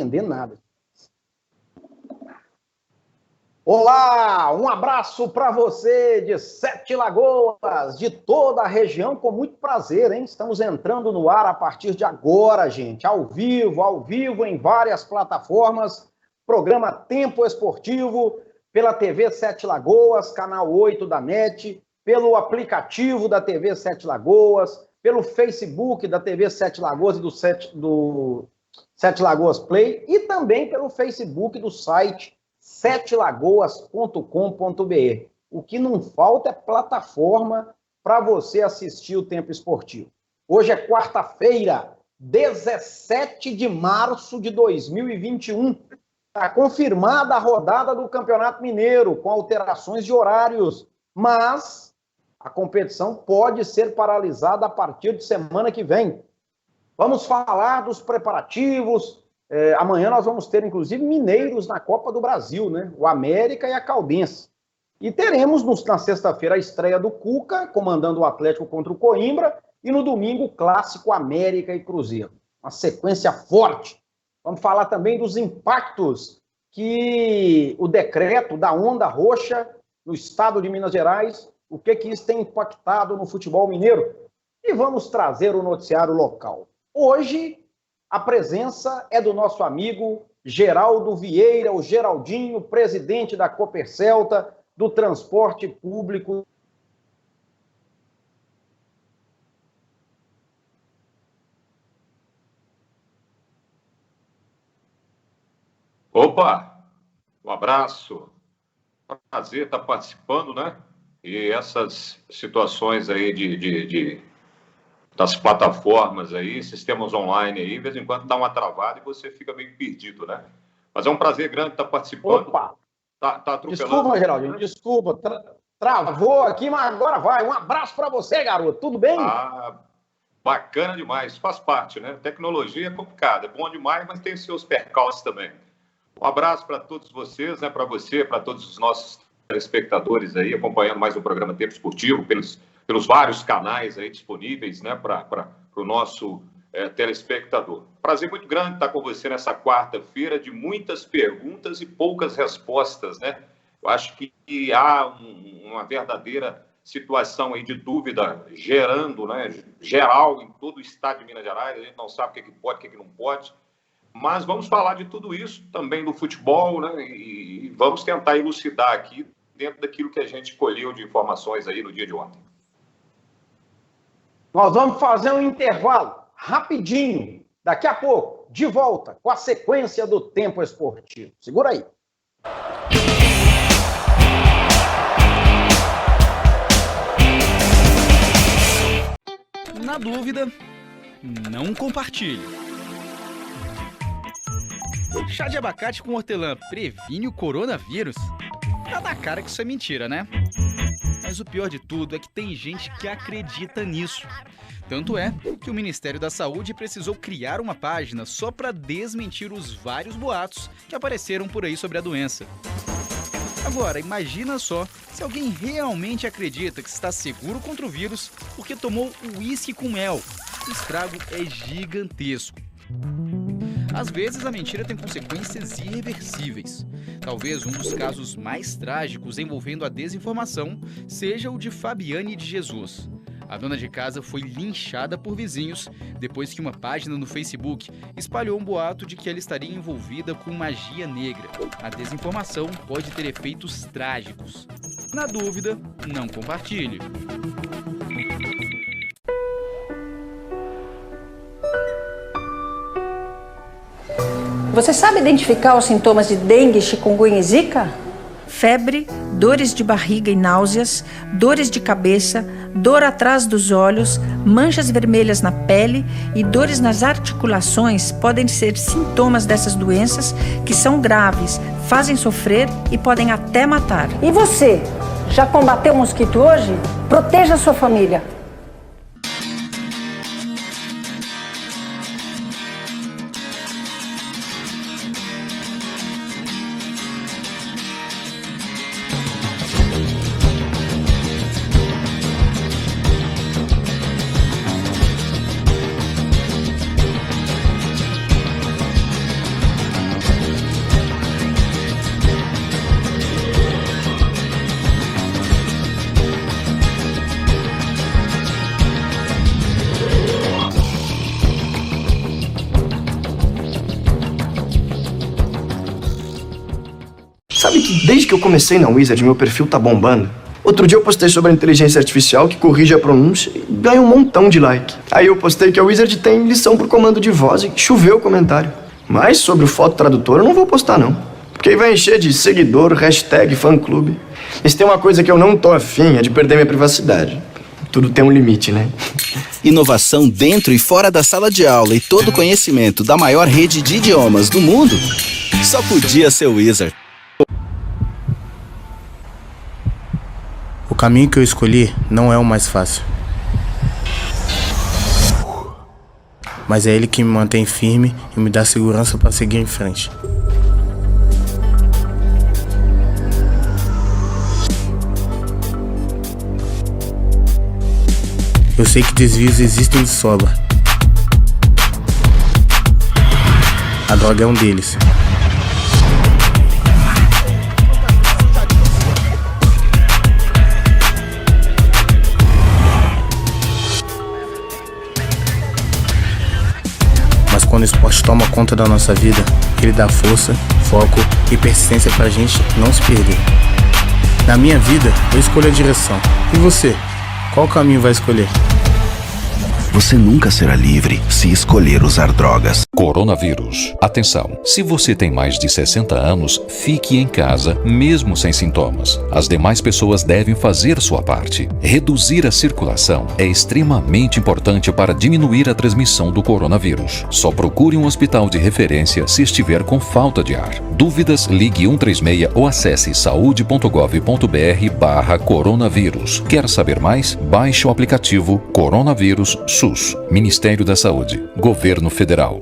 entender nada. Olá, um abraço para você de Sete Lagoas, de toda a região, com muito prazer, hein? Estamos entrando no ar a partir de agora, gente, ao vivo em várias plataformas, programa Tempo Esportivo, pela TV Sete Lagoas, canal 8 da NET, pelo aplicativo da TV Sete Lagoas, pelo Facebook da TV Sete Lagoas e do Sete Lagoas Play, e também pelo Facebook do site setelagoas.com.br. O que não falta é plataforma para você assistir o Tempo Esportivo. Hoje é quarta-feira, 17 de março de 2021. Está confirmada a rodada do Campeonato Mineiro, com alterações de horários, mas a competição pode ser paralisada a partir de semana que vem. Vamos falar dos preparativos. Amanhã nós vamos ter, inclusive, mineiros na Copa do Brasil, né? O América e a Caldense. E teremos na sexta-feira a estreia do Cuca, comandando o Atlético contra o Coimbra, e no domingo o clássico América e Cruzeiro. Uma sequência forte. Vamos falar também dos impactos que o decreto da onda roxa no estado de Minas Gerais, o que isso tem impactado no futebol mineiro. E vamos trazer o noticiário local. Hoje, a presença é do nosso amigo Geraldo Vieira, o Geraldinho, presidente da Copercelta, do transporte público. Opa, um abraço, prazer estar participando, né? E essas situações aí das plataformas aí, sistemas online aí, de vez em quando dá uma travada e você fica meio perdido, né? Mas é um prazer grande estar participando. Opa! Tá atropelando. Desculpa, Geraldinho, desculpa. Travou aqui, mas agora vai. Um abraço para você, garoto. Tudo bem? Bacana demais. Faz parte, né? Tecnologia é complicada. É bom demais, mas tem seus percalços também. Um abraço para todos vocês, né? Para você, para todos os nossos telespectadores aí, acompanhando mais um programa Tempo Esportivo, pelos vários canais aí disponíveis, né, para o nosso telespectador. Prazer muito grande estar com você nessa quarta-feira, de muitas perguntas e poucas respostas, né? Eu acho que há uma verdadeira situação aí de dúvida gerando, né, geral em todo o estado de Minas Gerais. A gente não sabe o que pode, o que não pode. Mas vamos falar de tudo isso, também do futebol, né? E vamos tentar elucidar aqui dentro daquilo que a gente colheu de informações aí no dia de ontem. Nós vamos fazer um intervalo rapidinho. Daqui a pouco, de volta com a sequência do Tempo Esportivo. Segura aí. Na dúvida, não compartilhe. Chá de abacate com hortelã previne o coronavírus? Tá na cara que isso é mentira, né? Mas o pior de tudo é que tem gente que acredita nisso. Tanto é que o Ministério da Saúde precisou criar uma página só para desmentir os vários boatos que apareceram por aí sobre a doença. Agora, imagina só se alguém realmente acredita que está seguro contra o vírus porque tomou uísque com mel. O estrago é gigantesco. Às vezes, a mentira tem consequências irreversíveis. Talvez um dos casos mais trágicos envolvendo a desinformação seja o de Fabiane de Jesus. A dona de casa foi linchada por vizinhos depois que uma página no Facebook espalhou um boato de que ela estaria envolvida com magia negra. A desinformação pode ter efeitos trágicos. Na dúvida, não compartilhe. Você sabe identificar os sintomas de dengue, chikungunya e zika? Febre, dores de barriga e náuseas, dores de cabeça, dor atrás dos olhos, manchas vermelhas na pele e dores nas articulações podem ser sintomas dessas doenças que são graves, fazem sofrer e podem até matar. E você, já combateu o mosquito hoje? Proteja a sua família. Sabe que desde que eu comecei na Wizard, meu perfil tá bombando? Outro dia eu postei sobre a inteligência artificial que corrige a pronúncia e ganha um montão de like. Aí eu postei que a Wizard tem lição por comando de voz e choveu o comentário. Mas sobre o foto tradutor eu não vou postar não. Porque aí vai encher de seguidor, hashtag, fã-clube. E se tem uma coisa que eu não tô afim é de perder minha privacidade. Tudo tem um limite, né? Inovação dentro e fora da sala de aula e todo o conhecimento da maior rede de idiomas do mundo? Só podia ser Wizard. O caminho que eu escolhi não é o mais fácil. Mas é ele que me mantém firme e me dá segurança para seguir em frente. Eu sei que desvios existem de sobra. A droga é um deles. Mas quando o esporte toma conta da nossa vida, ele dá força, foco e persistência pra gente não se perder. Na minha vida, eu escolho a direção. E você? Qual caminho vai escolher? Você nunca será livre se escolher usar drogas. Coronavírus. Atenção, se você tem mais de 60 anos, fique em casa, mesmo sem sintomas. As demais pessoas devem fazer sua parte. Reduzir a circulação é extremamente importante para diminuir a transmissão do coronavírus. Só procure um hospital de referência se estiver com falta de ar. Dúvidas, ligue 136 ou acesse saude.gov.br/coronavírus. Quer saber mais? Baixe o aplicativo Coronavírus SUS. Ministério da Saúde. Governo Federal.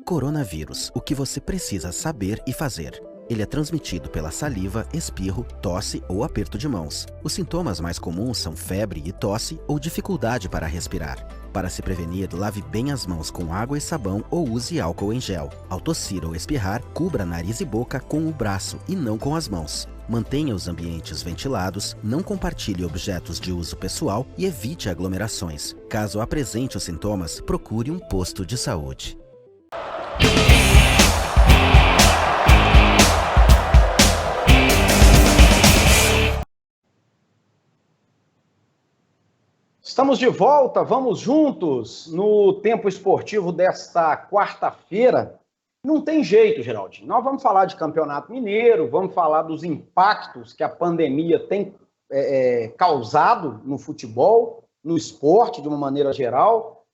Coronavírus. O que você precisa saber e fazer. Ele é transmitido pela saliva, espirro, tosse ou aperto de mãos. Os sintomas mais comuns são febre e tosse ou dificuldade para respirar. Para se prevenir, lave bem as mãos com água e sabão ou use álcool em gel. Ao tossir ou espirrar, cubra nariz e boca com o braço e não com as mãos. Mantenha os ambientes ventilados, não compartilhe objetos de uso pessoal e evite aglomerações. Caso apresente os sintomas, procure um posto de saúde. Estamos de volta, vamos juntos no Tempo Esportivo desta quarta-feira. Não tem jeito, Geraldinho. Nós vamos falar de Campeonato Mineiro, vamos falar dos impactos que a pandemia tem causado no futebol, no esporte de uma maneira geral.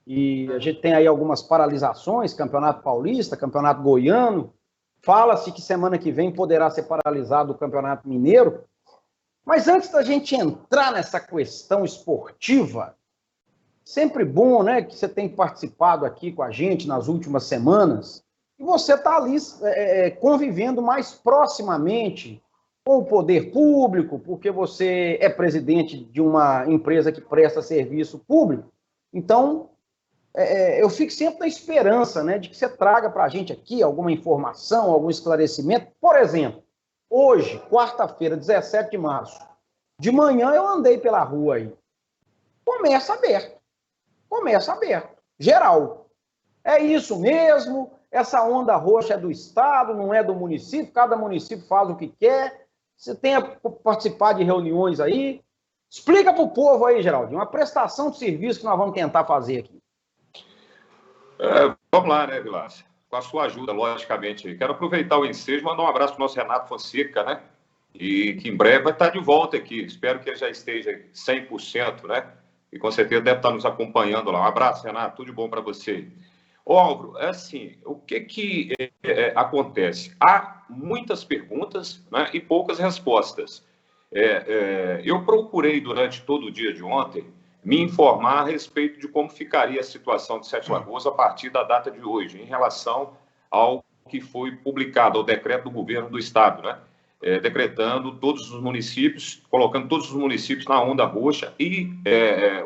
E a gente tem aí algumas paralisações, Campeonato Paulista, Campeonato Goiano. Fala-se que semana que vem poderá ser paralisado o Campeonato Mineiro. Mas antes da gente entrar nessa questão esportiva, sempre bom, né, que você tem participado aqui com a gente nas últimas semanas, e você está ali convivendo mais proximamente com o poder público, porque você é presidente de uma empresa que presta serviço público. Então, eu fico sempre na esperança, né, de que você traga para a gente aqui alguma informação, algum esclarecimento. Por exemplo, hoje, quarta-feira, 17 de março, de manhã eu andei pela rua aí. Comércio aberto, geral. É isso mesmo, essa onda roxa é do Estado, não é do município, cada município faz o que quer. Você tem a participar de reuniões aí. Explica para o povo aí, Geraldinho, uma prestação de serviço que nós vamos tentar fazer aqui. Vamos lá, né, Vilas? Com a sua ajuda, logicamente. Quero aproveitar o ensejo e mandar um abraço para o nosso Renato Fonseca, né? E que em breve vai estar de volta aqui. Espero que ele já esteja 100%, né? E com certeza deve estar nos acompanhando lá. Um abraço, Renato. Tudo de bom para você. Ô, Álvaro, assim, o que acontece? Há muitas perguntas, né, e poucas respostas. Eu procurei, durante todo o dia de ontem, me informar a respeito de como ficaria a situação de Sete Lagoas a partir da data de hoje, em relação ao que foi publicado, ao decreto do governo do Estado, né? Decretando todos os municípios, colocando todos os municípios na onda roxa e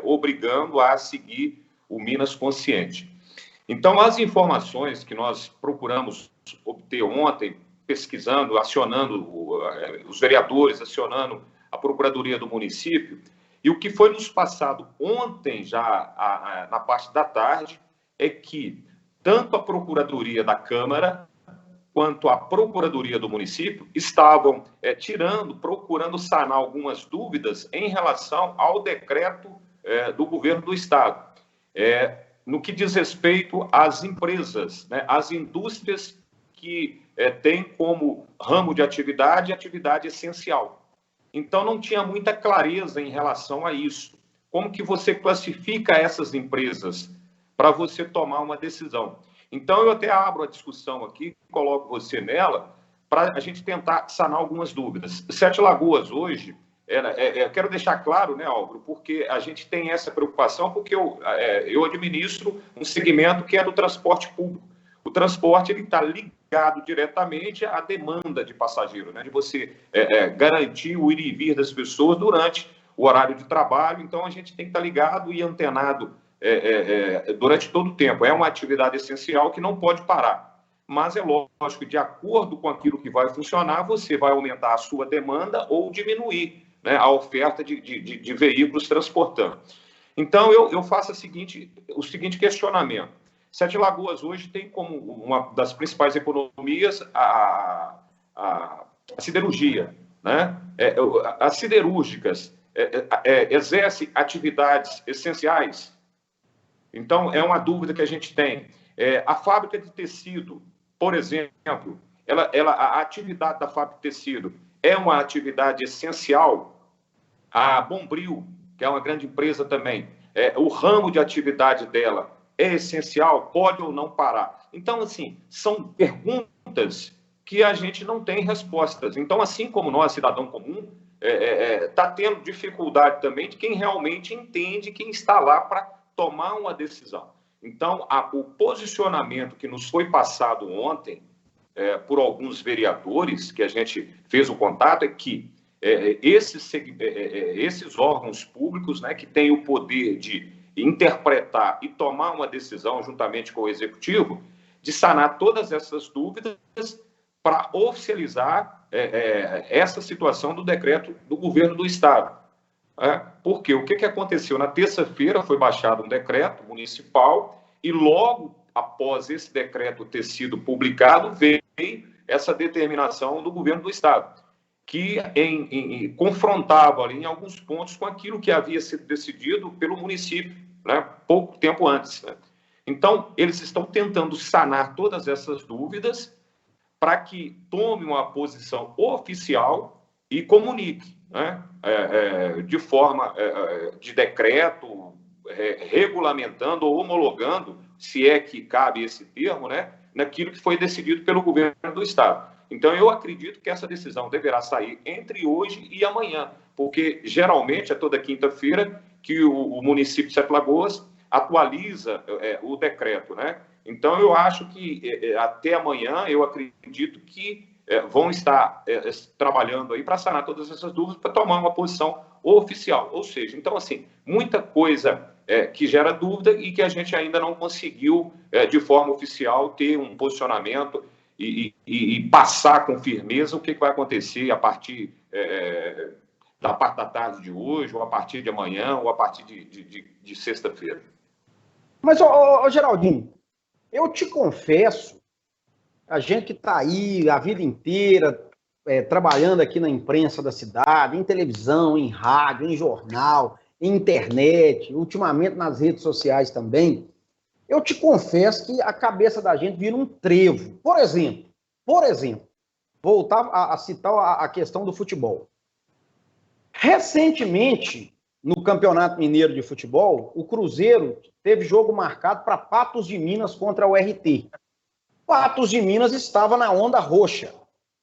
obrigando a seguir o Minas Consciente. Então, as informações que nós procuramos obter ontem, pesquisando, acionando os vereadores, acionando a Procuradoria do município, e o que foi nos passado ontem, já na parte da tarde, é que tanto a Procuradoria da Câmara quanto a Procuradoria do município estavam procurando sanar algumas dúvidas em relação ao decreto do governo do Estado, no que diz respeito às empresas, né, às indústrias que têm como ramo de atividade essencial. Então, não tinha muita clareza em relação a isso. Como que você classifica essas empresas para você tomar uma decisão? Então, eu até abro a discussão aqui, coloco você nela, para a gente tentar sanar algumas dúvidas. Sete Lagoas, hoje, eu quero deixar claro, né, Álvaro, porque a gente tem essa preocupação, porque eu administro um segmento que é do transporte público. O transporte está ligado diretamente à demanda de passageiro, né, de você garantir o ir e vir das pessoas durante o horário de trabalho. Então, a gente tem que estar ligado e antenado durante todo o tempo. É uma atividade essencial que não pode parar. Mas é lógico que, de acordo com aquilo que vai funcionar, você vai aumentar a sua demanda ou diminuir, né, a oferta de veículos transportando. Então, eu faço o seguinte questionamento. Sete Lagoas hoje tem como uma das principais economias a siderurgia, né? As siderúrgicas exercem atividades essenciais. Então, é uma dúvida que a gente tem. A fábrica de tecido, por exemplo, a atividade da fábrica de tecido é uma atividade essencial. A Bombril, que é uma grande empresa também, o ramo de atividade dela é essencial, pode ou não parar? Então, assim, são perguntas que a gente não tem respostas. Então, assim como nós, cidadão comum, está tendo dificuldade também de quem realmente entende, quem está lá para tomar uma decisão. Então, o posicionamento que nos foi passado ontem por alguns vereadores, que a gente fez o contato, é que esses órgãos públicos, né, que têm o poder de interpretar e tomar uma decisão juntamente com o executivo, de sanar todas essas dúvidas para oficializar essa situação do decreto do governo do Estado. Porque o que aconteceu? Na terça-feira foi baixado um decreto municipal e logo após esse decreto ter sido publicado, veio essa determinação do governo do Estado, que confrontava ali em alguns pontos com aquilo que havia sido decidido pelo município, né, pouco tempo antes. Né? Então, eles estão tentando sanar todas essas dúvidas para que tome uma posição oficial e comunique, né, de forma de decreto, regulamentando ou homologando, se é que cabe esse termo, né, naquilo que foi decidido pelo governo do Estado. Então, eu acredito que essa decisão deverá sair entre hoje e amanhã, porque geralmente é toda quinta-feira que o município de Sete Lagoas atualiza o decreto, né? Então, eu acho que até amanhã, eu acredito que vão estar trabalhando aí para sanar todas essas dúvidas, para tomar uma posição oficial. Ou seja, então, assim, muita coisa que gera dúvida e que a gente ainda não conseguiu, de forma oficial, ter um posicionamento e passar com firmeza o que vai acontecer a partir da parte da tarde de hoje, ou a partir de amanhã, ou a partir de sexta-feira. Mas, Geraldinho, eu te confesso, a gente que está aí a vida inteira trabalhando aqui na imprensa da cidade, em televisão, em rádio, em jornal, em internet, ultimamente nas redes sociais também, eu te confesso que a cabeça da gente vira um trevo. Por exemplo, voltar a citar a questão do futebol. Recentemente, no Campeonato Mineiro de Futebol, o Cruzeiro teve jogo marcado para Patos de Minas contra o RT. Patos de Minas estava na onda roxa.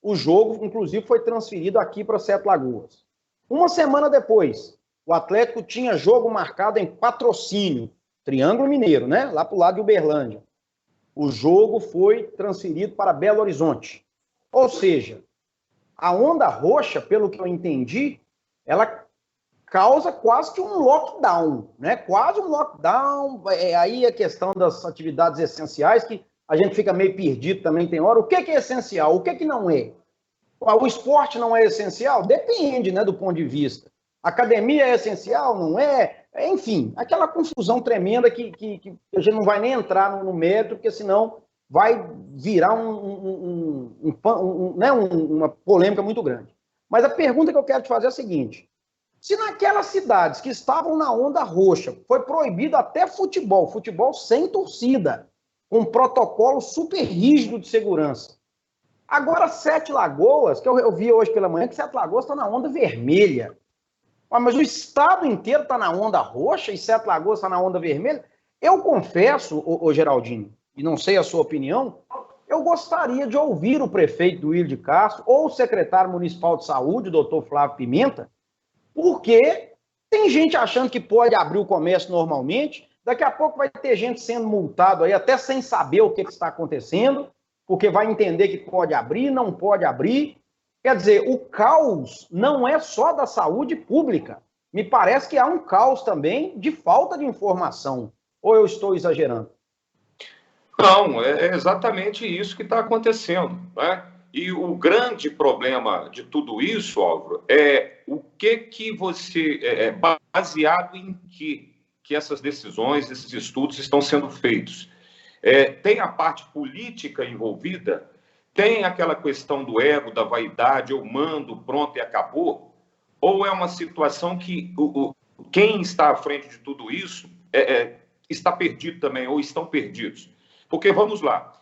O jogo, inclusive, foi transferido aqui para Sete Lagoas. Uma semana depois, o Atlético tinha jogo marcado em Patrocínio, Triângulo Mineiro, né? Lá para o lado de Uberlândia. O jogo foi transferido para Belo Horizonte. Ou seja, a onda roxa, pelo que eu entendi, ela causa quase que um lockdown, né? Quase um lockdown. Aí a questão das atividades essenciais, que a gente fica meio perdido também, tem hora. O que é essencial? O que não é? O esporte não é essencial? Depende, né, do ponto de vista. Academia é essencial? Não é? Enfim, aquela confusão tremenda que a gente não vai nem entrar no mérito, porque senão vai virar uma polêmica muito grande. Mas a pergunta que eu quero te fazer é a seguinte: se naquelas cidades que estavam na onda roxa foi proibido até futebol sem torcida, com um protocolo super rígido de segurança, agora Sete Lagoas, que eu vi hoje pela manhã, que Sete Lagoas está na onda vermelha. Mas o estado inteiro está na onda roxa e Sete Lagoas está na onda vermelha? Eu confesso, ô Geraldinho, e não sei a sua opinião, eu gostaria de ouvir o prefeito do Wilde Castro ou o secretário municipal de saúde, o doutor Flávio Pimenta, porque tem gente achando que pode abrir o comércio normalmente, daqui a pouco vai ter gente sendo multado aí, até sem saber o que está acontecendo, porque vai entender que pode abrir, não pode abrir. Quer dizer, o caos não é só da saúde pública. Me parece que há um caos também de falta de informação. Ou eu estou exagerando? Não, é exatamente isso que está acontecendo, né? E o grande problema de tudo isso, Álvaro, é o que você... baseado em que essas decisões, esses estudos estão sendo feitos. Tem a parte política envolvida, tem aquela questão do ego, da vaidade, eu mando, pronto e acabou, ou é uma situação que quem está à frente de tudo isso está perdido também, ou estão perdidos. Porque, vamos lá,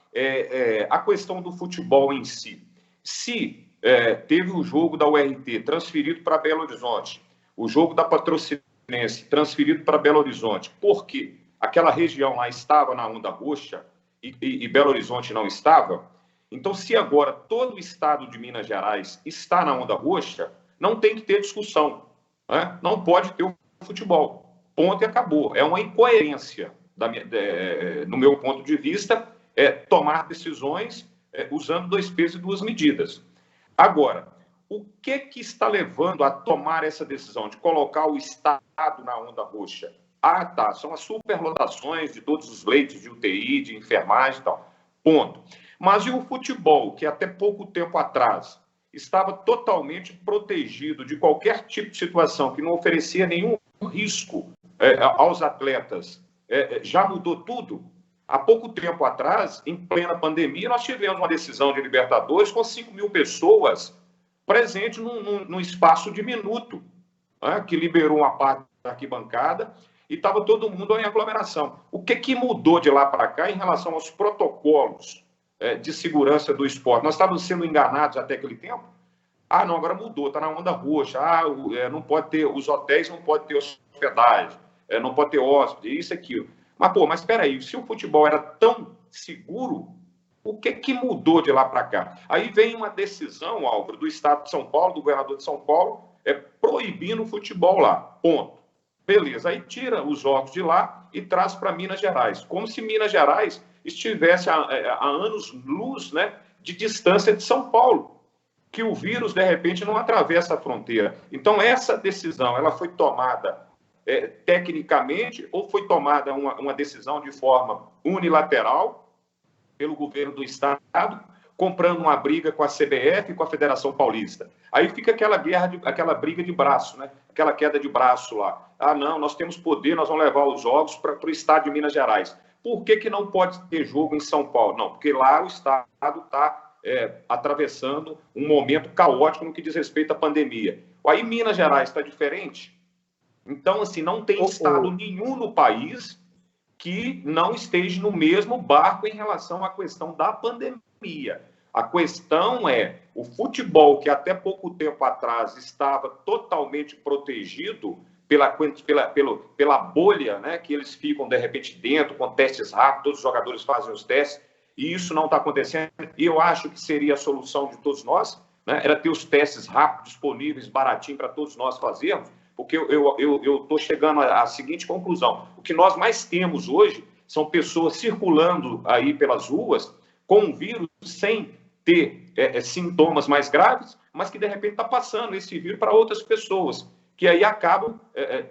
a questão do futebol em si. Se teve o jogo da URT transferido para Belo Horizonte, o jogo da Patrocinense transferido para Belo Horizonte, porque aquela região lá estava na onda roxa e Belo Horizonte não estava, então, se agora todo o estado de Minas Gerais está na onda roxa, não tem que ter discussão, né? Não pode ter o futebol. Ponto e acabou. É uma incoerência, no meu ponto de vista, tomar decisões usando 2 pesos e 2 medidas. Agora, o que está levando a tomar essa decisão de colocar o estado na onda roxa? Tá, são as superlotações de todos os leitos de UTI, de enfermagem e tal. Ponto. Mas e o futebol, que até pouco tempo atrás estava totalmente protegido de qualquer tipo de situação que não oferecia nenhum risco aos atletas, já mudou tudo? Há pouco tempo atrás, em plena pandemia, nós tivemos uma decisão de Libertadores com 5.000 pessoas presentes num espaço diminuto, né, que liberou uma parte da arquibancada e estava todo mundo em aglomeração. O que mudou de lá para cá em relação aos protocolos de segurança do esporte? Nós estávamos sendo enganados até aquele tempo? Não, agora mudou, está na onda roxa. Não pode ter, os hotéis não pode ter hospedagem, não pode ter hóspede, isso e aquilo. Mas espera aí, se o futebol era tão seguro, o que mudou de lá para cá? Aí vem uma decisão, Álvaro, do Estado de São Paulo, do governador de São Paulo, proibindo o futebol lá, ponto. Beleza, aí tira os jogos de lá e traz para Minas Gerais, como se Minas Gerais estivesse a anos-luz, né, de distância de São Paulo, que o vírus, de repente, não atravessa a fronteira. Então, essa decisão, ela foi tomada tecnicamente ou foi tomada uma decisão de forma unilateral pelo governo do Estado, comprando uma briga com a CBF e com a Federação Paulista. Aí fica aquela briga de braço, né? Aquela queda de braço lá. Não, nós temos poder, nós vamos levar os jogos para o estado de Minas Gerais. Por que não pode ter jogo em São Paulo? Não, porque lá o estado está atravessando um momento caótico no que diz respeito à pandemia. Aí Minas Gerais está diferente. Então, assim, não tem estado nenhum no país que não esteja no mesmo barco em relação à questão da pandemia. A questão é o futebol, que até pouco tempo atrás estava totalmente protegido pela bolha, né, que eles ficam, de repente, dentro, com testes rápidos, todos os jogadores fazem os testes, e isso não está acontecendo. E eu acho que seria a solução de todos nós, né, era ter os testes rápidos, disponíveis, baratinho para todos nós fazermos, porque eu estou chegando à seguinte conclusão: o que nós mais temos hoje são pessoas circulando aí pelas ruas com um vírus sem ter sintomas mais graves, mas que de repente está passando esse vírus para outras pessoas, que aí acabam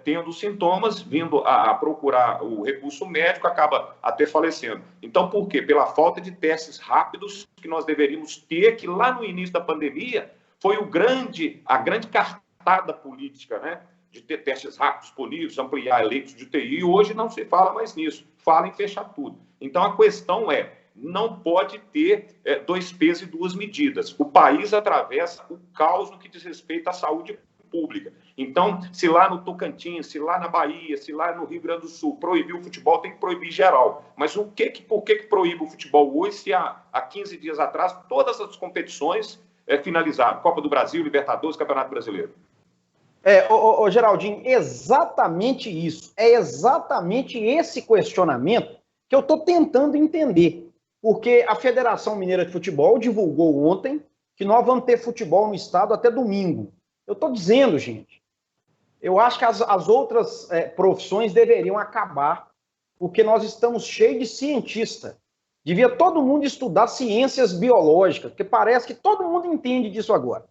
tendo sintomas, vindo a procurar o recurso médico, acaba até falecendo. Então, por quê? Pela falta de testes rápidos que nós deveríamos ter, que lá no início da pandemia foi a grande cartada política, né? De ter testes rápidos disponíveis, ampliar leitos de UTI, e hoje não se fala mais nisso, fala em fechar tudo. Então, a questão não pode ter dois pesos e duas medidas. O país atravessa o caos no que diz respeito à saúde pública. Então, se lá no Tocantins, se lá na Bahia, se lá no Rio Grande do Sul proibiu o futebol, tem que proibir geral. Mas por que proíbe o futebol hoje, se há 15 dias atrás todas as competições finalizaram? Copa do Brasil, Libertadores, Campeonato Brasileiro. Geraldinho, exatamente isso. É exatamente esse questionamento que eu estou tentando entender. Porque a Federação Mineira de Futebol divulgou ontem que nós vamos ter futebol no estado até domingo. Eu estou dizendo, gente, eu acho que as outras profissões deveriam acabar, porque nós estamos cheios de cientistas. Devia todo mundo estudar ciências biológicas, porque parece que todo mundo entende disso agora.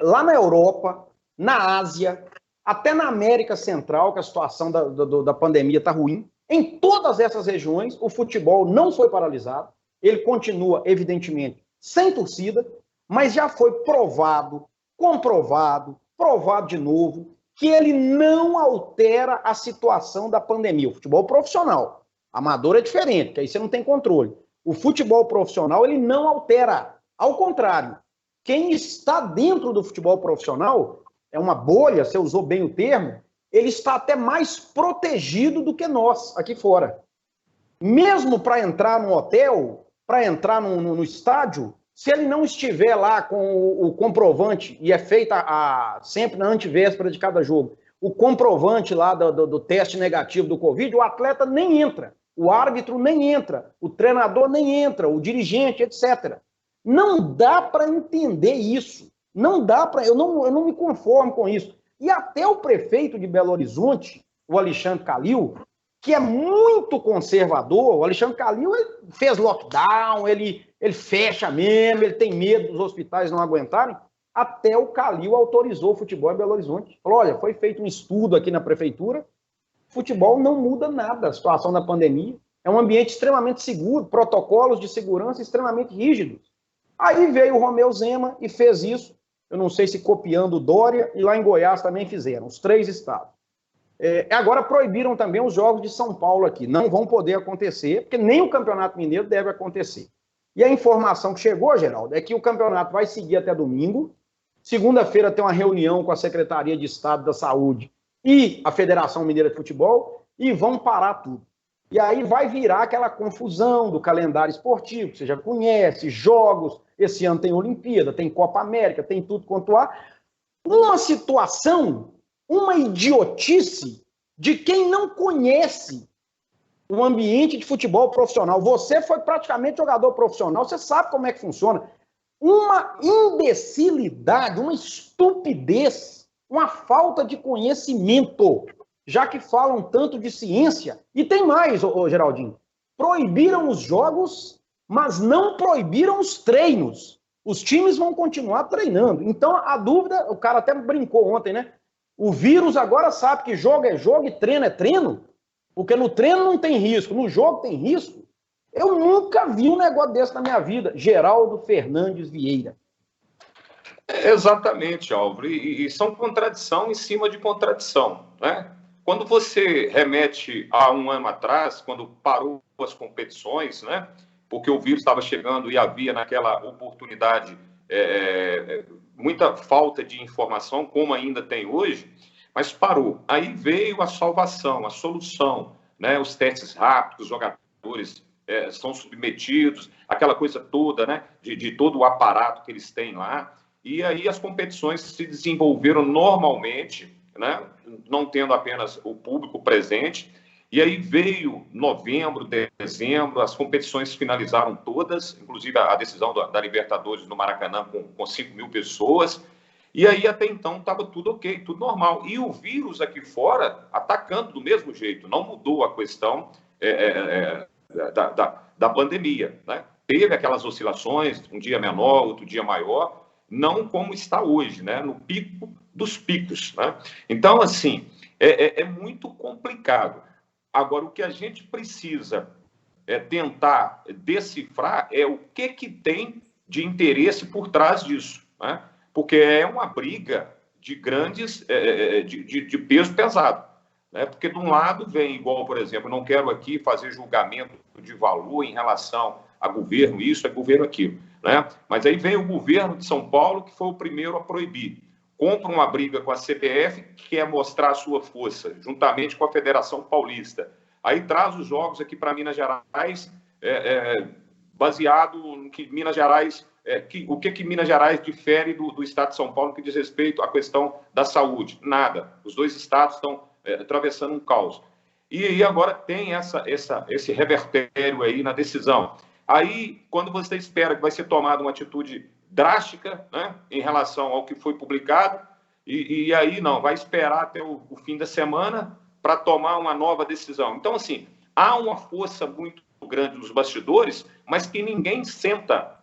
Lá na Europa, na Ásia, até na América Central, que a situação da pandemia está ruim, em todas essas regiões, o futebol não foi paralisado, ele continua, evidentemente, sem torcida, mas já foi provado, comprovado, provado de novo, que ele não altera a situação da pandemia. O futebol profissional, amador é diferente, que aí você não tem controle. O futebol profissional, ele não altera. Ao contrário, quem está dentro do futebol profissional, é uma bolha, você usou bem o termo, ele está até mais protegido do que nós, aqui fora. Mesmo para entrar no hotel, para entrar no estádio, se ele não estiver lá com o comprovante, e é feita sempre na antivéspera de cada jogo, o comprovante lá do teste negativo do Covid, o atleta nem entra, o árbitro nem entra, o treinador nem entra, o dirigente, etc. Não dá para entender isso. Não dá para... Eu não me conformo com isso. E até o prefeito de Belo Horizonte, o Alexandre Calil, que é muito conservador, o Alexandre Calil ele fez lockdown, ele fecha mesmo, ele tem medo dos hospitais não aguentarem, até o Calil autorizou o futebol em Belo Horizonte. Falou, olha, foi feito um estudo aqui na prefeitura, futebol não muda nada a situação da pandemia, é um ambiente extremamente seguro, protocolos de segurança extremamente rígidos. Aí veio o Romeu Zema e fez isso, eu não sei se copiando o Dória, e lá em Goiás também fizeram, os 3 estados. Agora proibiram também os jogos de São Paulo aqui, não vão poder acontecer, porque nem o Campeonato Mineiro deve acontecer. E a informação que chegou, Geraldo, é que o campeonato vai seguir até domingo, segunda-feira tem uma reunião com a Secretaria de Estado da Saúde e a Federação Mineira de Futebol, e vão parar tudo. E aí vai virar aquela confusão do calendário esportivo, que você já conhece, jogos, esse ano tem Olimpíada, tem Copa América, tem tudo quanto há. Uma situação, uma idiotice de quem não conhece o ambiente de futebol profissional. Você foi praticamente jogador profissional, você sabe como é que funciona. Uma imbecilidade, uma estupidez, uma falta de conhecimento, já que falam tanto de ciência. E tem mais, Geraldinho, proibiram os jogos, mas não proibiram os treinos. Os times vão continuar treinando. Então, a dúvida, o cara até brincou ontem, né? O vírus agora sabe que jogo é jogo e treino é treino, porque no treino não tem risco, no jogo tem risco. Eu nunca vi um negócio desse na minha vida. Geraldo Fernandes Vieira. Exatamente, Álvaro. E são contradição em cima de contradição, né? Quando você remete a um ano atrás, quando parou as competições, né? Porque o vírus estava chegando e havia naquela oportunidade muita falta de informação, como ainda tem hoje, mas parou. Aí veio a salvação, a solução, né? Os testes rápidos, os jogadores são submetidos, aquela coisa toda, né? De todo o aparato que eles têm lá. E aí as competições se desenvolveram normalmente, né? Não tendo apenas o público presente. E aí veio novembro, dezembro, as competições finalizaram todas, inclusive a decisão da Libertadores no Maracanã com 5 mil pessoas. E aí até então estava tudo ok, tudo normal. E o vírus aqui fora atacando do mesmo jeito, não mudou a questão da pandemia, né? Teve aquelas oscilações, um dia menor, outro dia maior, não como está hoje, né? No pico dos picos, né? Então, assim, é muito complicado. Agora, o que a gente precisa tentar decifrar é o que tem de interesse por trás disso, né? Porque é uma briga de grandes, de peso pesado, né? Porque de um lado vem, igual, por exemplo, não quero aqui fazer julgamento de valor em relação a governo isso, a governo aquilo, né? Mas aí vem o governo de São Paulo, que foi o primeiro a proibir. Compra uma briga com a CBF, que quer mostrar a sua força, juntamente com a Federação Paulista. Aí traz os jogos aqui para Minas Gerais, baseado no que Minas Gerais... o que Minas Gerais difere do estado de São Paulo no que diz respeito à questão da saúde? Nada. Os dois estados estão atravessando um caos. E agora tem esse revertério aí na decisão. Aí, quando você espera que vai ser tomada uma atitude drástica, né, em relação ao que foi publicado, e aí não, vai esperar até o fim da semana para tomar uma nova decisão. Então, assim, há uma força muito grande nos bastidores, mas que ninguém senta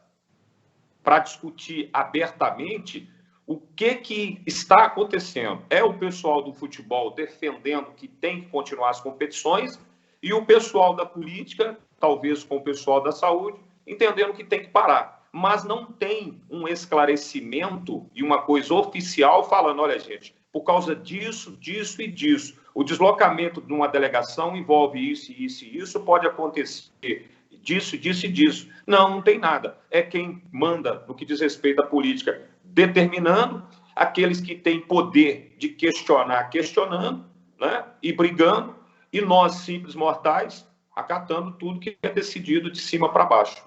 para discutir abertamente o que está acontecendo. É o pessoal do futebol defendendo que tem que continuar as competições e o pessoal da política, talvez com o pessoal da saúde, entendendo que tem que parar. Mas não tem um esclarecimento e uma coisa oficial falando, olha, gente, por causa disso, disso e disso, o deslocamento de uma delegação envolve isso, isso e isso, pode acontecer disso, disso e disso. Não tem nada. É quem manda no que diz respeito à política, determinando, aqueles que têm poder de questionar, questionando, né, e brigando, e nós, simples mortais, acatando tudo que é decidido de cima para baixo.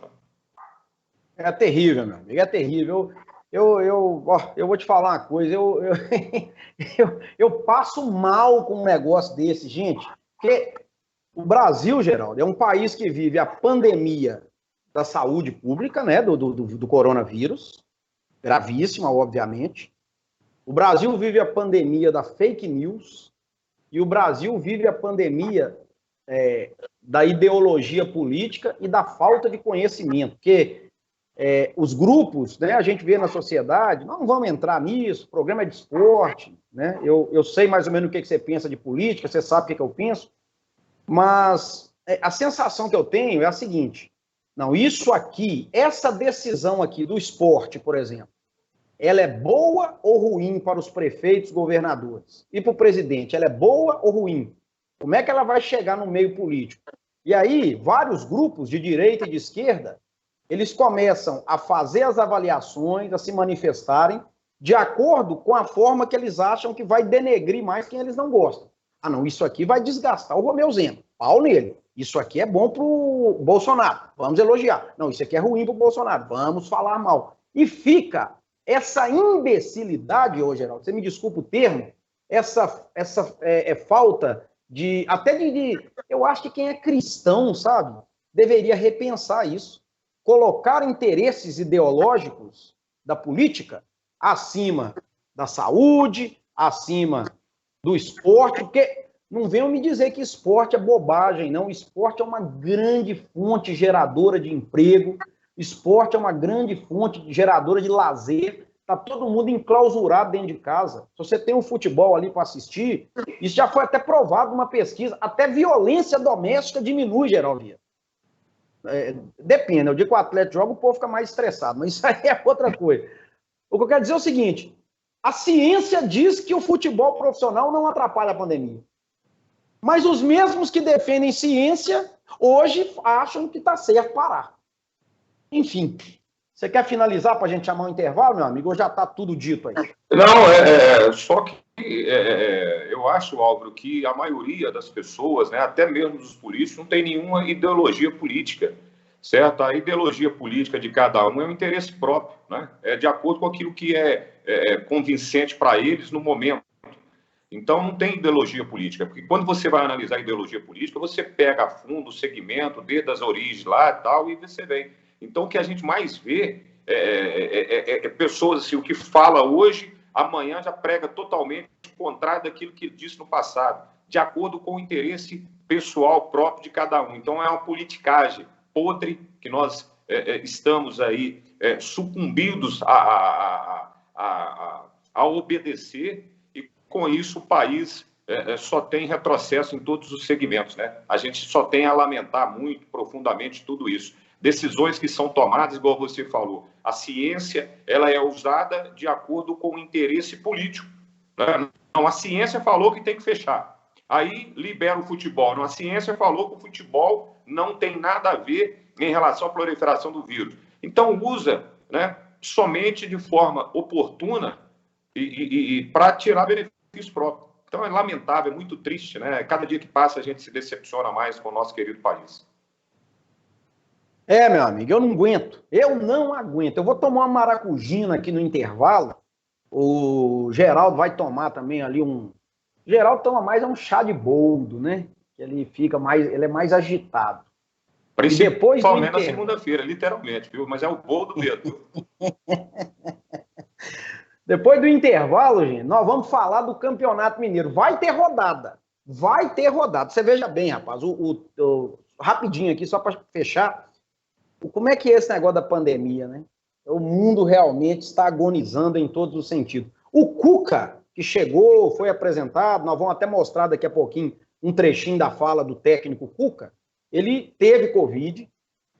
É terrível, meu amigo, é terrível. Eu vou te falar uma coisa, eu passo mal com um negócio desse, gente, porque o Brasil, Geraldo, é um país que vive a pandemia da saúde pública, né, do coronavírus, gravíssima, obviamente. O Brasil vive a pandemia da fake news e o Brasil vive a pandemia da ideologia política e da falta de conhecimento, porque os grupos, né, a gente vê na sociedade, não vamos entrar nisso, o programa é de esporte, né, eu sei mais ou menos o que você pensa de política, você sabe o que eu penso, mas a sensação que eu tenho é a seguinte, não, isso aqui, essa decisão aqui do esporte, por exemplo, ela é boa ou ruim para os prefeitos, governadores? E para o presidente, ela é boa ou ruim? Como é que ela vai chegar no meio político? E aí, vários grupos de direita e de esquerda, eles começam a fazer as avaliações, a se manifestarem de acordo com a forma que eles acham que vai denegrir mais quem eles não gostam. Ah, não, isso aqui vai desgastar o Romeu Zema, pau nele. Isso aqui é bom para o Bolsonaro, vamos elogiar. Não, isso aqui é ruim para o Bolsonaro, vamos falar mal. E fica essa imbecilidade, ô Geraldo, você me desculpa o termo, essa falta de... Eu acho que quem é cristão, sabe, deveria repensar isso. Colocar interesses ideológicos da política acima da saúde, acima do esporte, porque não venham me dizer que esporte é bobagem, não. Esporte é uma grande fonte geradora de emprego, esporte é uma grande fonte geradora de lazer, tá todo mundo enclausurado dentro de casa. Se você tem um futebol ali para assistir, isso já foi até provado numa pesquisa, até violência doméstica diminui, Geraldo. Depende, eu digo que o atleta joga, o povo fica mais estressado, mas isso aí é outra coisa. O que eu quero dizer é o seguinte, a ciência diz que o futebol profissional não atrapalha a pandemia. Mas os mesmos que defendem ciência, hoje acham que está certo parar. Enfim, você quer finalizar para a gente chamar um intervalo, meu amigo, ou já está tudo dito aí? Não, só que eu acho, Álvaro, que a maioria das pessoas, né, até mesmo dos políticos, não tem nenhuma ideologia política, certo? A ideologia política de cada um é um interesse próprio, né? É de acordo com aquilo que é convincente para eles no momento. Então, não tem ideologia política, porque quando você vai analisar a ideologia política, você pega a fundo o segmento, desde as origens lá e tal, e você vem. Então, o que a gente mais vê é pessoas, assim, o que fala hoje, amanhã já prega totalmente o contrário daquilo que disse no passado, de acordo com o interesse pessoal próprio de cada um. Então, é uma politicagem podre que nós estamos aí sucumbidos a obedecer, e com isso o país só tem retrocesso em todos os segmentos, né? A gente só tem a lamentar muito profundamente tudo isso. Decisões que são tomadas, igual você falou, a ciência ela é usada de acordo com o interesse político, né? Não, a ciência falou que tem que fechar, aí libera o futebol. Não, a ciência falou que o futebol não tem nada a ver em relação à proliferação do vírus. Então, usa, né, somente de forma oportuna e para tirar benefício próprio. Então, é lamentável, é muito triste, né? Cada dia que passa, a gente se decepciona mais com o nosso querido país. Meu amigo, eu não aguento. Eu não aguento. Eu vou tomar uma maracujina aqui no intervalo. O Geraldo vai tomar também ali um... Geraldo toma mais um chá de boldo, né? Ele fica mais... Ele é mais agitado. Principalmente na segunda-feira, literalmente, viu? Mas é o boldo mesmo. Depois do intervalo, gente, nós vamos falar do Campeonato Mineiro. Vai ter rodada. Vai ter rodada. Você veja bem, rapaz. Rapidinho aqui, só para fechar. Como é que é esse negócio da pandemia, né? O mundo realmente está agonizando em todos os sentidos. O Cuca, que chegou, foi apresentado, nós vamos até mostrar daqui a pouquinho um trechinho da fala do técnico Cuca. Ele teve Covid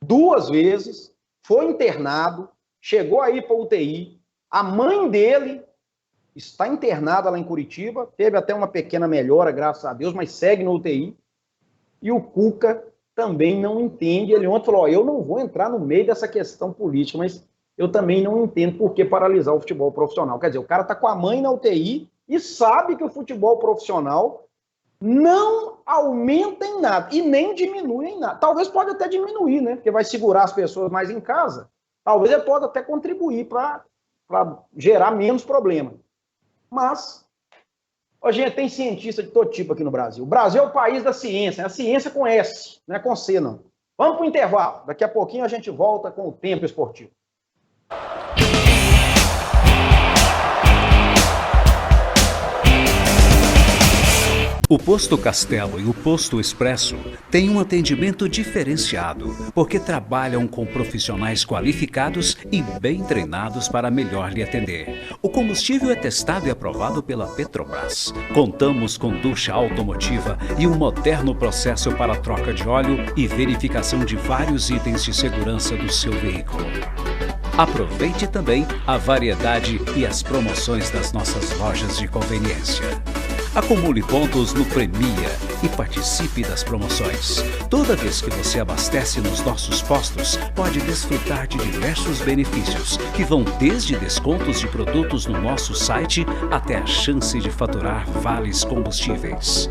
2 vezes, foi internado, chegou aí para UTI. A mãe dele está internada lá em Curitiba, teve até uma pequena melhora, graças a Deus, mas segue no UTI. E o Cuca também não entende. Ele ontem falou, eu não vou entrar no meio dessa questão política, mas eu também não entendo por que paralisar o futebol profissional. Quer dizer, o cara está com a mãe na UTI e sabe que o futebol profissional não aumenta em nada e nem diminui em nada. Talvez pode até diminuir, né? Porque vai segurar as pessoas mais em casa. Talvez ele pode até contribuir para gerar menos problema. Mas, gente, tem cientista de todo tipo aqui no Brasil. O Brasil é o país da ciência, né? A ciência com S, não é com C, não. Vamos para o intervalo. Daqui a pouquinho a gente volta com o Tempo Esportivo. O Posto Castelo e o Posto Expresso têm um atendimento diferenciado, porque trabalham com profissionais qualificados e bem treinados para melhor lhe atender. O combustível é testado e aprovado pela Petrobras. Contamos com ducha automotiva e um moderno processo para troca de óleo e verificação de vários itens de segurança do seu veículo. Aproveite também a variedade e as promoções das nossas lojas de conveniência. Acumule pontos no Premia e participe das promoções. Toda vez que você abastece nos nossos postos, pode desfrutar de diversos benefícios, que vão desde descontos de produtos no nosso site até a chance de faturar vales combustíveis.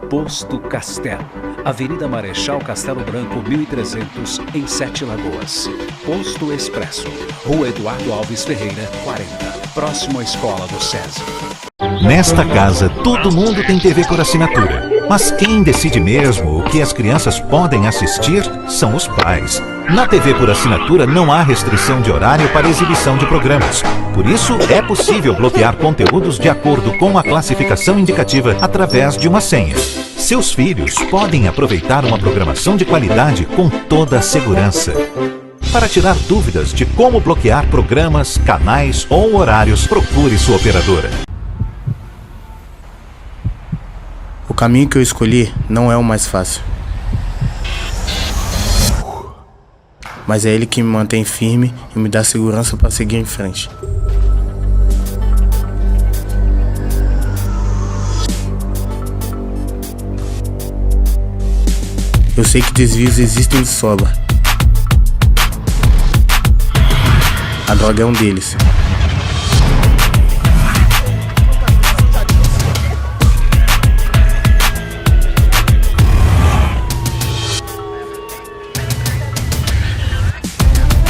Posto Castelo, Avenida Marechal Castelo Branco, 1300, em 7 Lagoas. Posto Expresso, Rua Eduardo Alves Ferreira, 40, próximo à Escola do SESI. Nesta casa, todo mundo tem TV por assinatura. Mas quem decide mesmo o que as crianças podem assistir são os pais. Na TV por assinatura não há restrição de horário para exibição de programas. Por isso, é possível bloquear conteúdos de acordo com a classificação indicativa através de uma senha. Seus filhos podem aproveitar uma programação de qualidade com toda a segurança. Para tirar dúvidas de como bloquear programas, canais ou horários, procure sua operadora. O caminho que eu escolhi não é o mais fácil. Mas é ele que me mantém firme e me dá segurança para seguir em frente. Eu sei que desvios existem de sobra. A droga é um deles.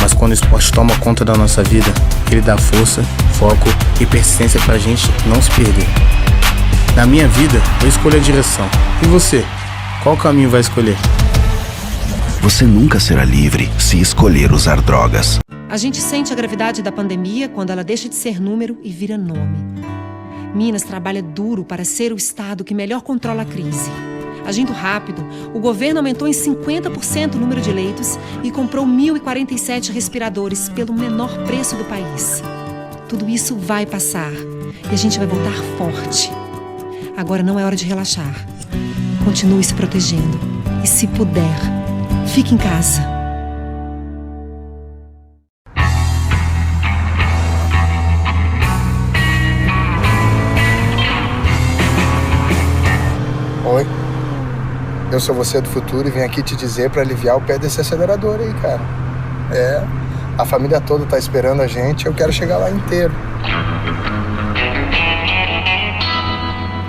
Mas quando o esporte toma conta da nossa vida, ele dá força, foco e persistência pra gente não se perder. Na minha vida, eu escolho a direção. E você? Qual caminho vai escolher? Você nunca será livre se escolher usar drogas. A gente sente a gravidade da pandemia quando ela deixa de ser número e vira nome. Minas trabalha duro para ser o estado que melhor controla a crise. Agindo rápido, o governo aumentou em 50% o número de leitos e comprou 1.047 respiradores pelo menor preço do país. Tudo isso vai passar e a gente vai voltar forte. Agora não é hora de relaxar. Continue se protegendo e, se puder, fique em casa. Oi, eu eu sou você do futuro e vim aqui te dizer pra aliviar o pé desse acelerador aí, cara. A família toda tá esperando a gente, eu quero chegar lá inteiro.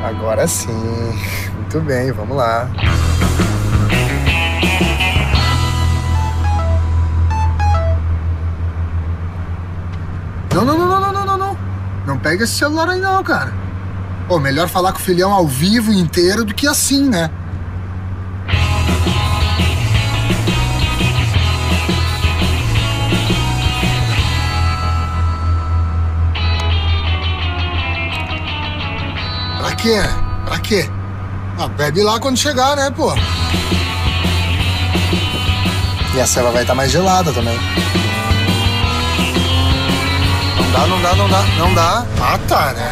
Agora sim. Muito bem, vamos lá. Não. Não pega esse celular aí não, cara. Pô, melhor falar com o filhão ao vivo inteiro do que assim, né? Pra quê? Ah, bebe lá quando chegar, né, pô? E a ceva vai estar mais gelada também. Não dá. Ah, tá, né?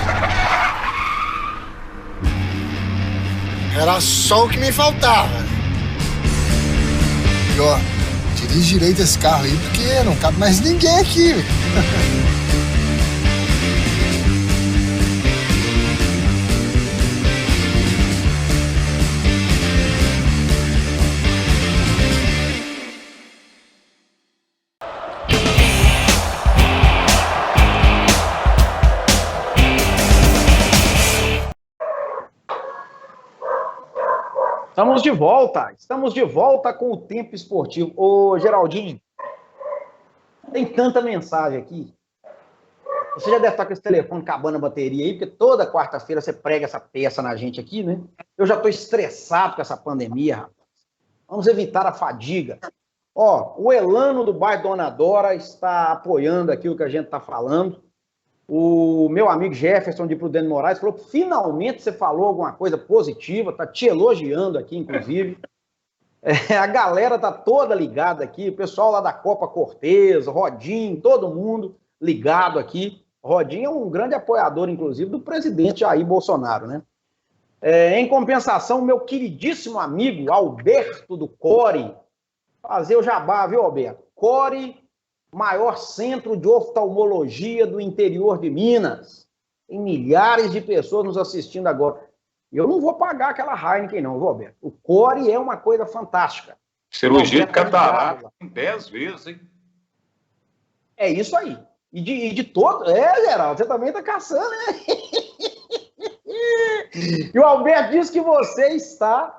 Era só o que me faltava. E ó, dirige direito esse carro aí, porque não cabe mais ninguém aqui. Estamos de volta com o Tempo Esportivo. Ô, Geraldinho, tem tanta mensagem aqui. Você já deve estar com esse telefone acabando a bateria aí, porque toda quarta-feira você prega essa peça na gente aqui, né? Eu já estou estressado com essa pandemia, rapaz. Vamos evitar a fadiga. Ó, o Elano do bairro Dona Dora está apoiando aquilo que a gente está falando. O meu amigo Jefferson de Prudente Moraes falou que finalmente você falou alguma coisa positiva, tá te elogiando aqui, inclusive. A galera tá toda ligada aqui, o pessoal lá da Copa Cortez, Rodinho, todo mundo ligado aqui. Rodinho é um grande apoiador, inclusive, do presidente Jair Bolsonaro, né? Em compensação, meu queridíssimo amigo Alberto do Core, fazer o jabá, viu, Alberto? Core, maior centro de oftalmologia do interior de Minas. Tem milhares de pessoas nos assistindo agora. Eu não vou pagar aquela Heineken, não, viu, Alberto? O Core é uma coisa fantástica. Cirurgia de catarata 10 vezes, hein? É isso aí. E de todo... Geraldo, você também tá caçando, né? E o Alberto diz que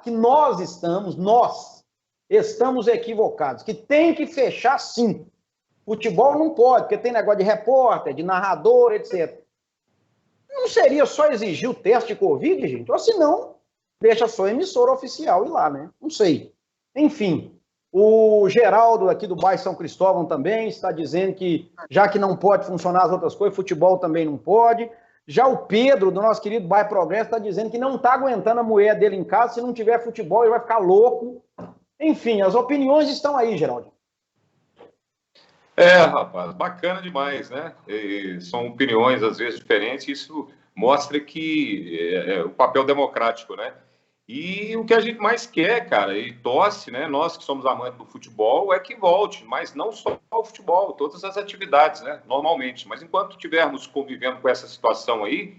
nós estamos equivocados, que tem que fechar sim. Futebol não pode, porque tem negócio de repórter, de narrador, etc. Não seria só exigir o teste de Covid, gente? Ou se não, deixa só a emissora oficial ir lá, né? Não sei. Enfim, o Geraldo aqui do bairro São Cristóvão também está dizendo que, já que não pode funcionar as outras coisas, futebol também não pode. Já o Pedro, do nosso querido bairro Progresso, está dizendo que não está aguentando a mulher dele em casa, se não tiver futebol ele vai ficar louco. Enfim, as opiniões estão aí, Geraldo. Rapaz, bacana demais, né? São opiniões, às vezes, diferentes, isso mostra que é o papel democrático, né? E o que a gente mais quer, cara, e torce, né? Nós que somos amantes do futebol, é que volte, mas não só o futebol, todas as atividades, né? Normalmente. Mas enquanto estivermos convivendo com essa situação aí,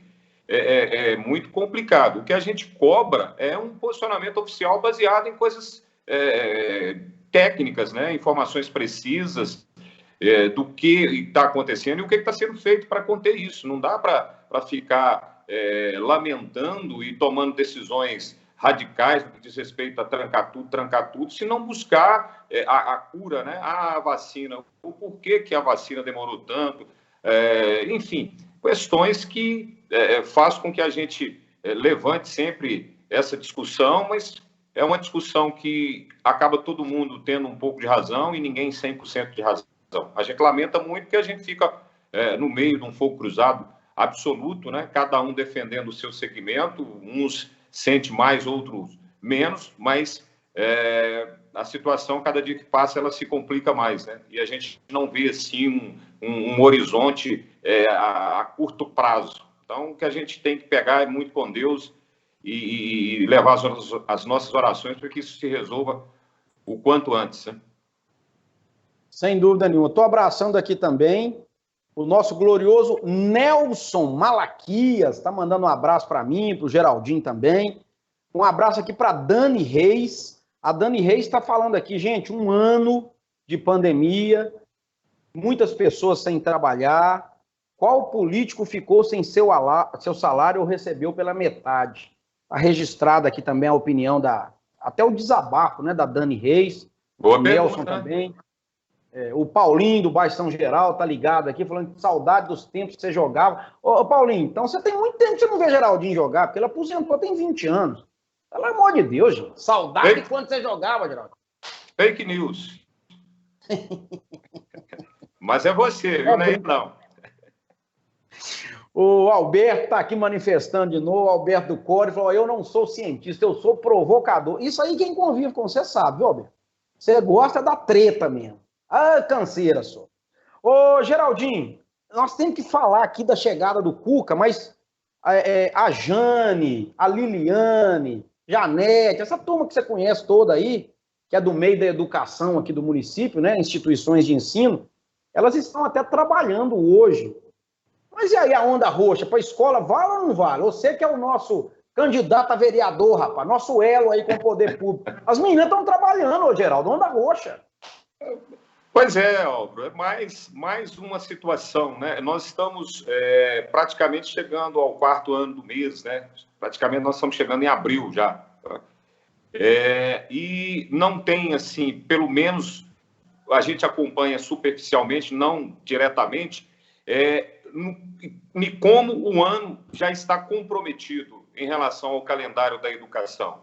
é muito complicado. O que a gente cobra é um posicionamento oficial baseado em coisas técnicas, né? Informações precisas, do que está acontecendo e o que está sendo feito para conter isso. Não dá para ficar lamentando e tomando decisões radicais no que diz respeito a trancar tudo, se não buscar a cura, né? A vacina, o porquê que a vacina demorou tanto, enfim, questões que fazem com que a gente levante sempre essa discussão, mas é uma discussão que acaba todo mundo tendo um pouco de razão e ninguém 100% de razão. A gente lamenta muito que a gente fica no meio de um fogo cruzado absoluto, né? Cada um defendendo o seu segmento, uns sente mais, outros menos, mas a situação, cada dia que passa, ela se complica mais, né? E a gente não vê, assim, um horizonte a curto prazo. Então, o que a gente tem que pegar é muito com Deus e levar as nossas orações para que isso se resolva o quanto antes, né? Sem dúvida nenhuma. Estou abraçando aqui também o nosso glorioso Nelson Malaquias. Está mandando um abraço para mim, para o Geraldinho também. Um abraço aqui para Dani Reis. A Dani Reis está falando aqui, gente, 1 ano de pandemia, muitas pessoas sem trabalhar. Qual político ficou sem seu salário ou recebeu pela metade? Está registrada aqui também a opinião até o desabafo, né, da Dani Reis. Boa o pergunta, Nelson também. O Paulinho do Baixo São Geral tá ligado aqui, falando que saudade dos tempos que você jogava. Ô, Paulinho, então você tem muito tempo que você não vê Geraldinho jogar, porque ele aposentou tem 20 anos. Pelo amor de Deus, gente. Saudade de quando você jogava, Geraldinho. Fake news. Mas é você, viu, né? Não. O Alberto está aqui manifestando de novo, o Alberto do Core, falou, eu não sou cientista, eu sou provocador. Isso aí quem convive com você sabe, viu, Alberto? Você gosta da treta mesmo. Ah, canseira só. Ô, Geraldinho, nós temos que falar aqui da chegada do Cuca, mas a Jane, a Liliane, Janete, essa turma que você conhece toda aí, que é do meio da educação aqui do município, né, instituições de ensino, elas estão até trabalhando hoje. Mas e aí a onda roxa, para a escola, vale ou não vale? Você que é o nosso candidato a vereador, rapaz, nosso elo aí com o poder público. As meninas estão trabalhando, ô Geraldo, onda roxa. Pois é, Álvaro, é mais uma situação, né? Nós estamos praticamente chegando ao 4º ano do mês, né? Praticamente nós estamos chegando em abril já. Tá? E não tem, assim, pelo menos a gente acompanha superficialmente, não diretamente, como o ano já está comprometido em relação ao calendário da educação.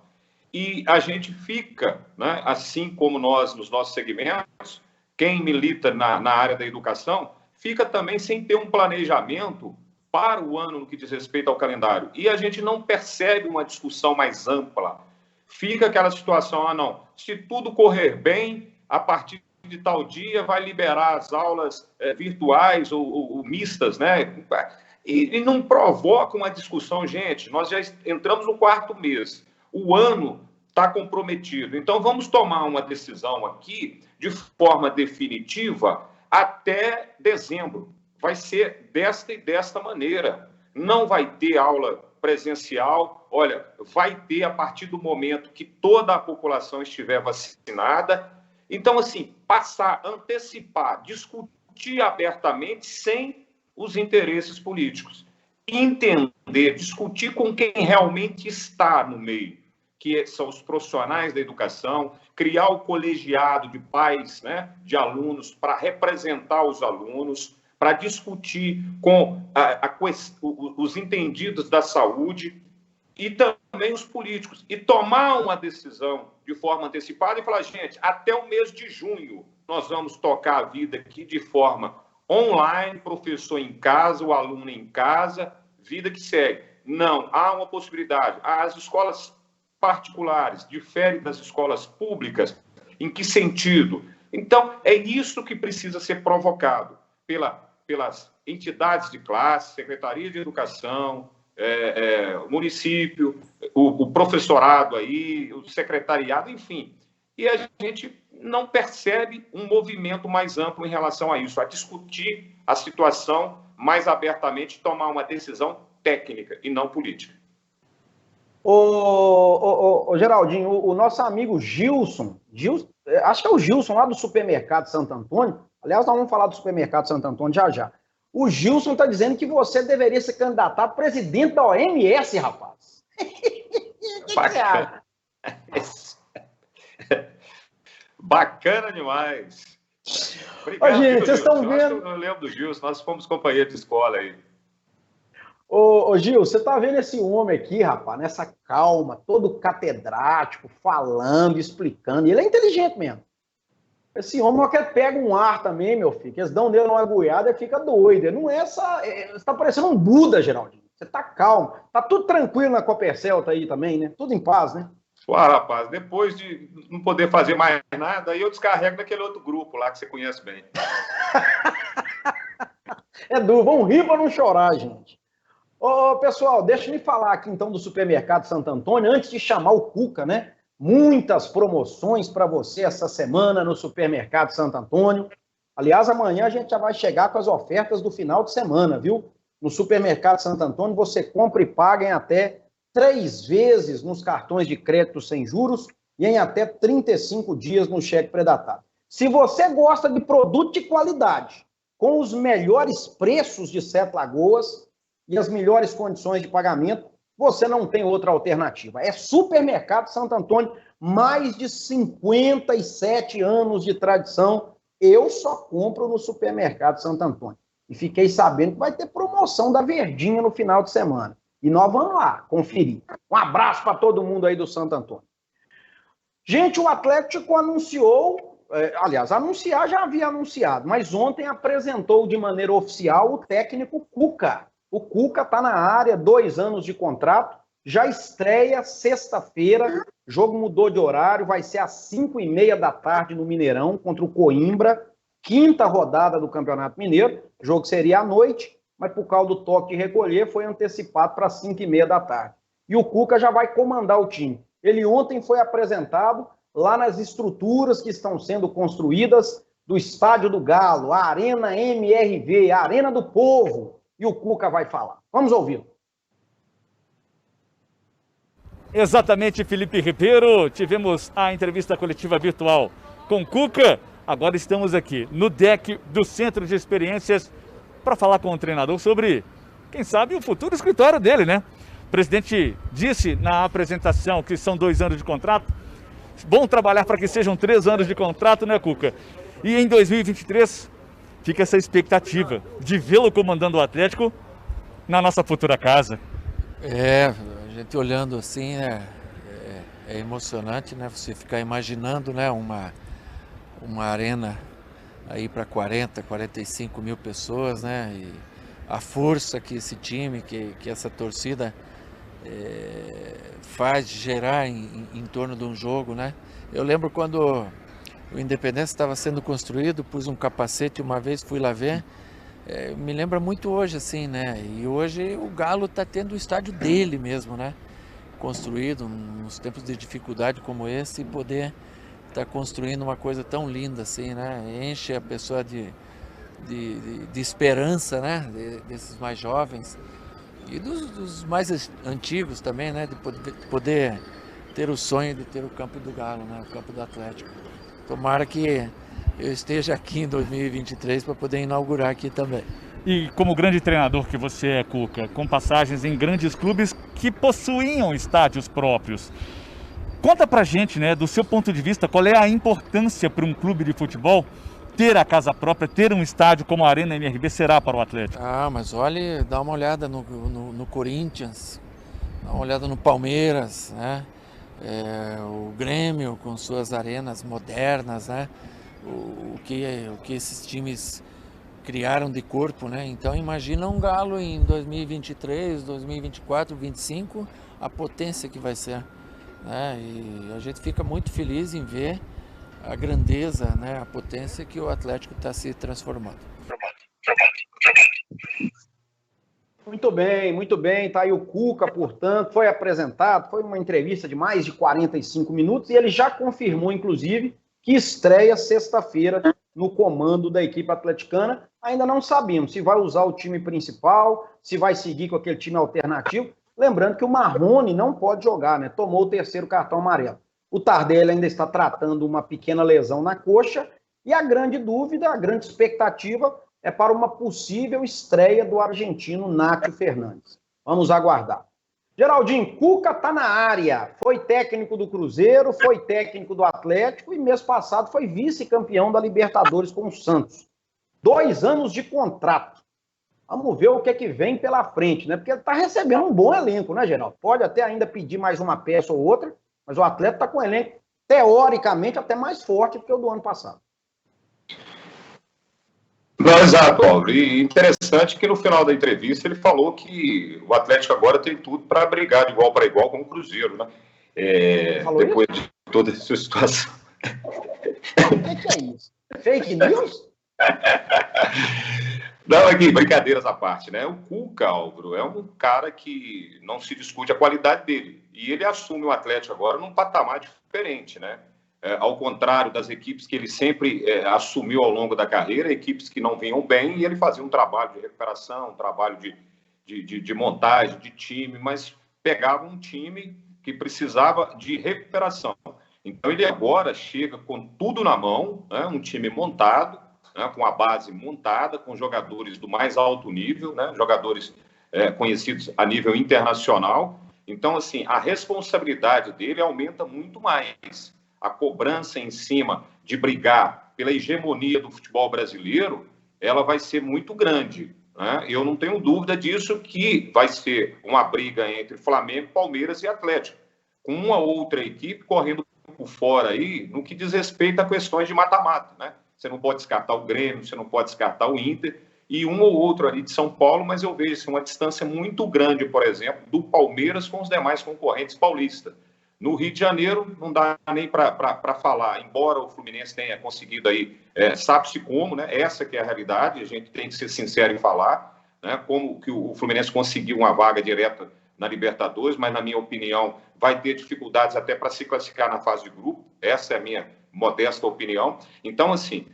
E a gente fica, né, assim como nós, nos nossos segmentos, quem milita na área da educação, fica também sem ter um planejamento para o ano no que diz respeito ao calendário. E a gente não percebe uma discussão mais ampla. Fica aquela situação, não, se tudo correr bem, a partir de tal dia vai liberar as aulas virtuais ou mistas, né? E não provoca uma discussão, gente, nós já entramos no 4º mês, o ano está comprometido, então vamos tomar uma decisão aqui de forma definitiva até dezembro, vai ser desta maneira, não vai ter aula presencial, olha, vai ter a partir do momento que toda a população estiver vacinada. Então, assim, antecipar, discutir abertamente sem os interesses políticos. Entender, discutir com quem realmente está no meio, que são os profissionais da educação, criar o colegiado de pais, né, de alunos, para representar os alunos, para discutir com os entendidos da saúde e também os políticos, e tomar uma decisão de forma antecipada e falar, gente, até o mês de junho nós vamos tocar a vida aqui de forma online, professor em casa, o aluno em casa, vida que segue. Não, há uma possibilidade. As escolas particulares diferem das escolas públicas, em que sentido? Então, é isso que precisa ser provocado pelas entidades de classe, Secretaria de Educação, o município, o professorado aí, o secretariado, enfim. E a gente não percebe um movimento mais amplo em relação a isso, a discutir a situação mais abertamente, tomar uma decisão técnica e não política. Ô, Geraldinho, o nosso amigo Gilson, acho que é o Gilson lá do Supermercado Santo Antônio, aliás, nós vamos falar do Supermercado Santo Antônio já. O Gilson está dizendo que você deveria ser candidatado a presidente da OMS, rapaz. Bacana. Bacana demais. Obrigado. Ô, gente, vocês estão vendo? Eu lembro do Gilson, nós fomos companheiros de escola aí. Ô, Gil, você tá vendo esse homem aqui, rapaz, nessa calma, todo catedrático, falando, explicando, e ele é inteligente mesmo. Esse homem, ó, que pega um ar também, meu filho, que eles dão nele uma agulhada e fica doido. Ele não é essa... Você tá parecendo um Buda, Geraldinho. Você tá calmo. Tá tudo tranquilo na Copercel tá aí também, né? Tudo em paz, né? Rapaz, depois de não poder fazer mais nada, aí eu descarrego daquele outro grupo lá que você conhece bem. É duro, vamos rir para não chorar, gente. Ô, pessoal, deixa eu me falar aqui então do Supermercado Santo Antônio, antes de chamar o Cuca, né? Muitas promoções para você essa semana no Supermercado Santo Antônio. Aliás, amanhã a gente já vai chegar com as ofertas do final de semana, viu? No Supermercado Santo Antônio você compra e paga em até 3 vezes nos cartões de crédito sem juros e em até 35 dias no cheque pré-datado. Se você gosta de produto de qualidade, com os melhores preços de Sete Lagoas e as melhores condições de pagamento, você não tem outra alternativa. É Supermercado Santo Antônio, mais de 57 anos de tradição. Eu só compro no Supermercado Santo Antônio. E fiquei sabendo que vai ter promoção da Verdinha no final de semana. E nós vamos lá conferir. Um abraço para todo mundo aí do Santo Antônio. Gente, o Atlético anunciou, anunciar já havia anunciado, mas ontem apresentou de maneira oficial o técnico Cuca. O Cuca está na área, 2 anos de contrato, já estreia sexta-feira, o jogo mudou de horário, vai ser às 5h30 da tarde no Mineirão, contra o Coimbra, 5ª rodada do Campeonato Mineiro, o jogo seria à noite, mas por causa do toque de recolher foi antecipado para 5h30 da tarde. E o Cuca já vai comandar o time. Ele ontem foi apresentado lá nas estruturas que estão sendo construídas do Estádio do Galo, a Arena MRV, a Arena do Povo, e o Cuca vai falar. Vamos ouvi-lo. Exatamente, Felipe Ribeiro. Tivemos a entrevista coletiva virtual com Cuca. Agora estamos aqui no deck do Centro de Experiências para falar com o treinador sobre, quem sabe, o futuro escritório dele, né? O presidente disse na apresentação que são 2 anos de contrato. Bom trabalhar para que sejam 3 anos de contrato, né, Cuca? E em 2023 fica essa expectativa de vê-lo comandando o Atlético na nossa futura casa. A gente olhando assim, né, é emocionante, né? Você ficar imaginando, né, uma arena aí para 40, 45 mil pessoas, né? E a força que esse time, que essa torcida faz gerar em torno de um jogo, né? Eu lembro quando o Independência estava sendo construído, pus um capacete uma vez, fui lá ver, me lembra muito hoje, assim, né? E hoje o Galo está tendo o estádio dele mesmo, né? Construído nos tempos de dificuldade como esse, e poder estar construindo uma coisa tão linda assim, né? Enche a pessoa de esperança, né? Desses mais jovens e dos mais antigos também, né? De poder ter o sonho de ter o campo do Galo, né? O campo do Atlético. Tomara que eu esteja aqui em 2023 para poder inaugurar aqui também. E como grande treinador que você é, Cuca, com passagens em grandes clubes que possuíam estádios próprios, conta pra gente, né, do seu ponto de vista, qual é a importância para um clube de futebol ter a casa própria, ter um estádio como a Arena MRV será para o Atlético? Mas olha, dá uma olhada no Corinthians, dá uma olhada no Palmeiras, né? O Grêmio com suas arenas modernas, né? O que esses times criaram de corpo, né? Então imagina um Galo em 2023, 2024, 2025, a potência que vai ser. E a gente fica muito feliz em ver a grandeza, né, a potência que o Atlético está se transformando. Muito bem, tá aí o Cuca, portanto, foi apresentado, foi uma entrevista de mais de 45 minutos e ele já confirmou, inclusive, que estreia sexta-feira no comando da equipe atleticana. Ainda não sabemos se vai usar o time principal, se vai seguir com aquele time alternativo. Lembrando que o Marrone não pode jogar, né? Tomou o 3º cartão amarelo. O Tardelli ainda está tratando uma pequena lesão na coxa e a grande dúvida, a grande expectativa é para uma possível estreia do argentino Nátio Fernandes. Vamos aguardar. Geraldinho, Cuca está na área. Foi técnico do Cruzeiro, foi técnico do Atlético e mês passado foi vice-campeão da Libertadores com o Santos. 2 anos de contrato. Vamos ver o que é que vem pela frente, né? Porque ele está recebendo um bom elenco, né, Geraldo? Pode até ainda pedir mais uma peça ou outra, mas o Atlético está com um elenco, teoricamente, até mais forte do que o do ano passado. Não, exato, Álvaro. E interessante que no final da entrevista ele falou que o Atlético agora tem tudo para brigar de igual para igual com o Cruzeiro, né? Depois isso? De toda essa situação. O que é isso? Fake news? Não, aqui, brincadeiras à parte, né? O Cuca, Álvaro, é um cara que não se discute a qualidade dele. E ele assume o Atlético agora num patamar diferente, né? Ao contrário das equipes que ele sempre assumiu ao longo da carreira, equipes que não vinham bem, e ele fazia um trabalho de recuperação, um trabalho de montagem, de time, mas pegava um time que precisava de recuperação. Então, ele agora chega com tudo na mão, né, um time montado, né, com a base montada, com jogadores do mais alto nível, né, jogadores conhecidos a nível internacional. Então, assim, a responsabilidade dele aumenta muito mais. A cobrança em cima de brigar pela hegemonia do futebol brasileiro, ela vai ser muito grande, né? Eu não tenho dúvida disso, que vai ser uma briga entre Flamengo, Palmeiras e Atlético, com uma outra equipe correndo por fora aí, no que diz respeito a questões de mata-mata, né? Você não pode descartar o Grêmio, você não pode descartar o Inter, e um ou outro ali de São Paulo, mas eu vejo assim, uma distância muito grande, por exemplo, do Palmeiras com os demais concorrentes paulistas. No Rio de Janeiro, não dá nem para falar, embora o Fluminense tenha conseguido aí, sabe-se como, né? Essa que é a realidade, a gente tem que ser sincero em falar, né? Como que o Fluminense conseguiu uma vaga direta na Libertadores, mas, na minha opinião, vai ter dificuldades até para se classificar na fase de grupo, essa é a minha modesta opinião. Então, assim,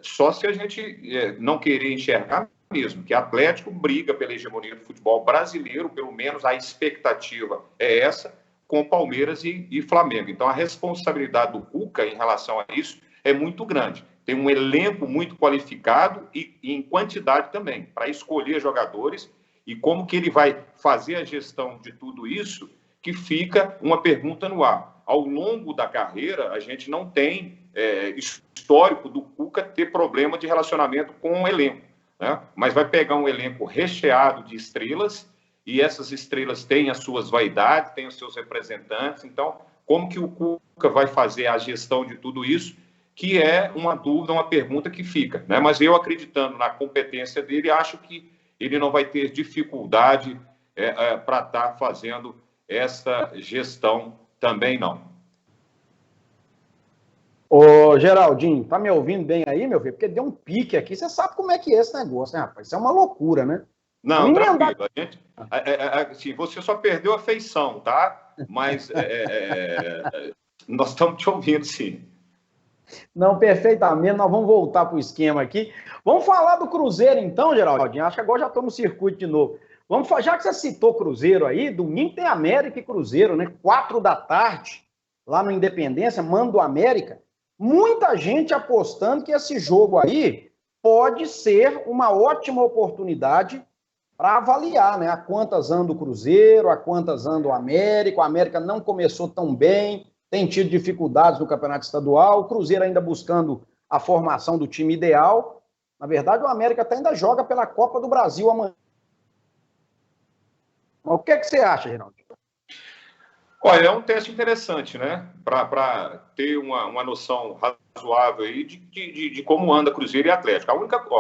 só se a gente não querer enxergar mesmo, que Atlético briga pela hegemonia do futebol brasileiro, pelo menos a expectativa é essa, com Palmeiras e Flamengo. Então, a responsabilidade do Cuca em relação a isso é muito grande. Tem um elenco muito qualificado e em quantidade também, para escolher jogadores, e como que ele vai fazer a gestão de tudo isso, que fica uma pergunta no ar. Ao longo da carreira, a gente não tem histórico do Cuca ter problema de relacionamento com o elenco, né? Mas vai pegar um elenco recheado de estrelas, e essas estrelas têm as suas vaidades, têm os seus representantes. Então, como que o Cuca vai fazer a gestão de tudo isso? Que é uma dúvida, uma pergunta que fica, né? Mas eu, acreditando na competência dele, acho que ele não vai ter dificuldade para estar fazendo essa gestão também, não. Ô, Geraldinho, tá me ouvindo bem aí, meu filho? Porque deu um pique aqui. Você sabe como é que é esse negócio, né, rapaz? Isso é uma loucura, né? Não, tranquilo. A gente, assim, você só perdeu a feição, tá? Mas nós estamos te ouvindo, sim. Não, perfeitamente. Nós vamos voltar para o esquema aqui. Vamos falar do Cruzeiro, então, Geraldinho. Acho que agora já estou no circuito de novo. Vamos, já que você citou Cruzeiro aí, domingo tem América e Cruzeiro, né? 4 da tarde, lá no Independência, mando do América. Muita gente apostando que esse jogo aí pode ser uma ótima oportunidade para avaliar, né, a quantas anda o Cruzeiro, a quantas anda o América. O América não começou tão bem, tem tido dificuldades no Campeonato Estadual, o Cruzeiro ainda buscando a formação do time ideal. Na verdade, o América até ainda joga pela Copa do Brasil amanhã. Mas o que você acha, Geraldo? Olha, é um teste interessante, né? Para ter uma noção razoável aí de como anda Cruzeiro e Atlético.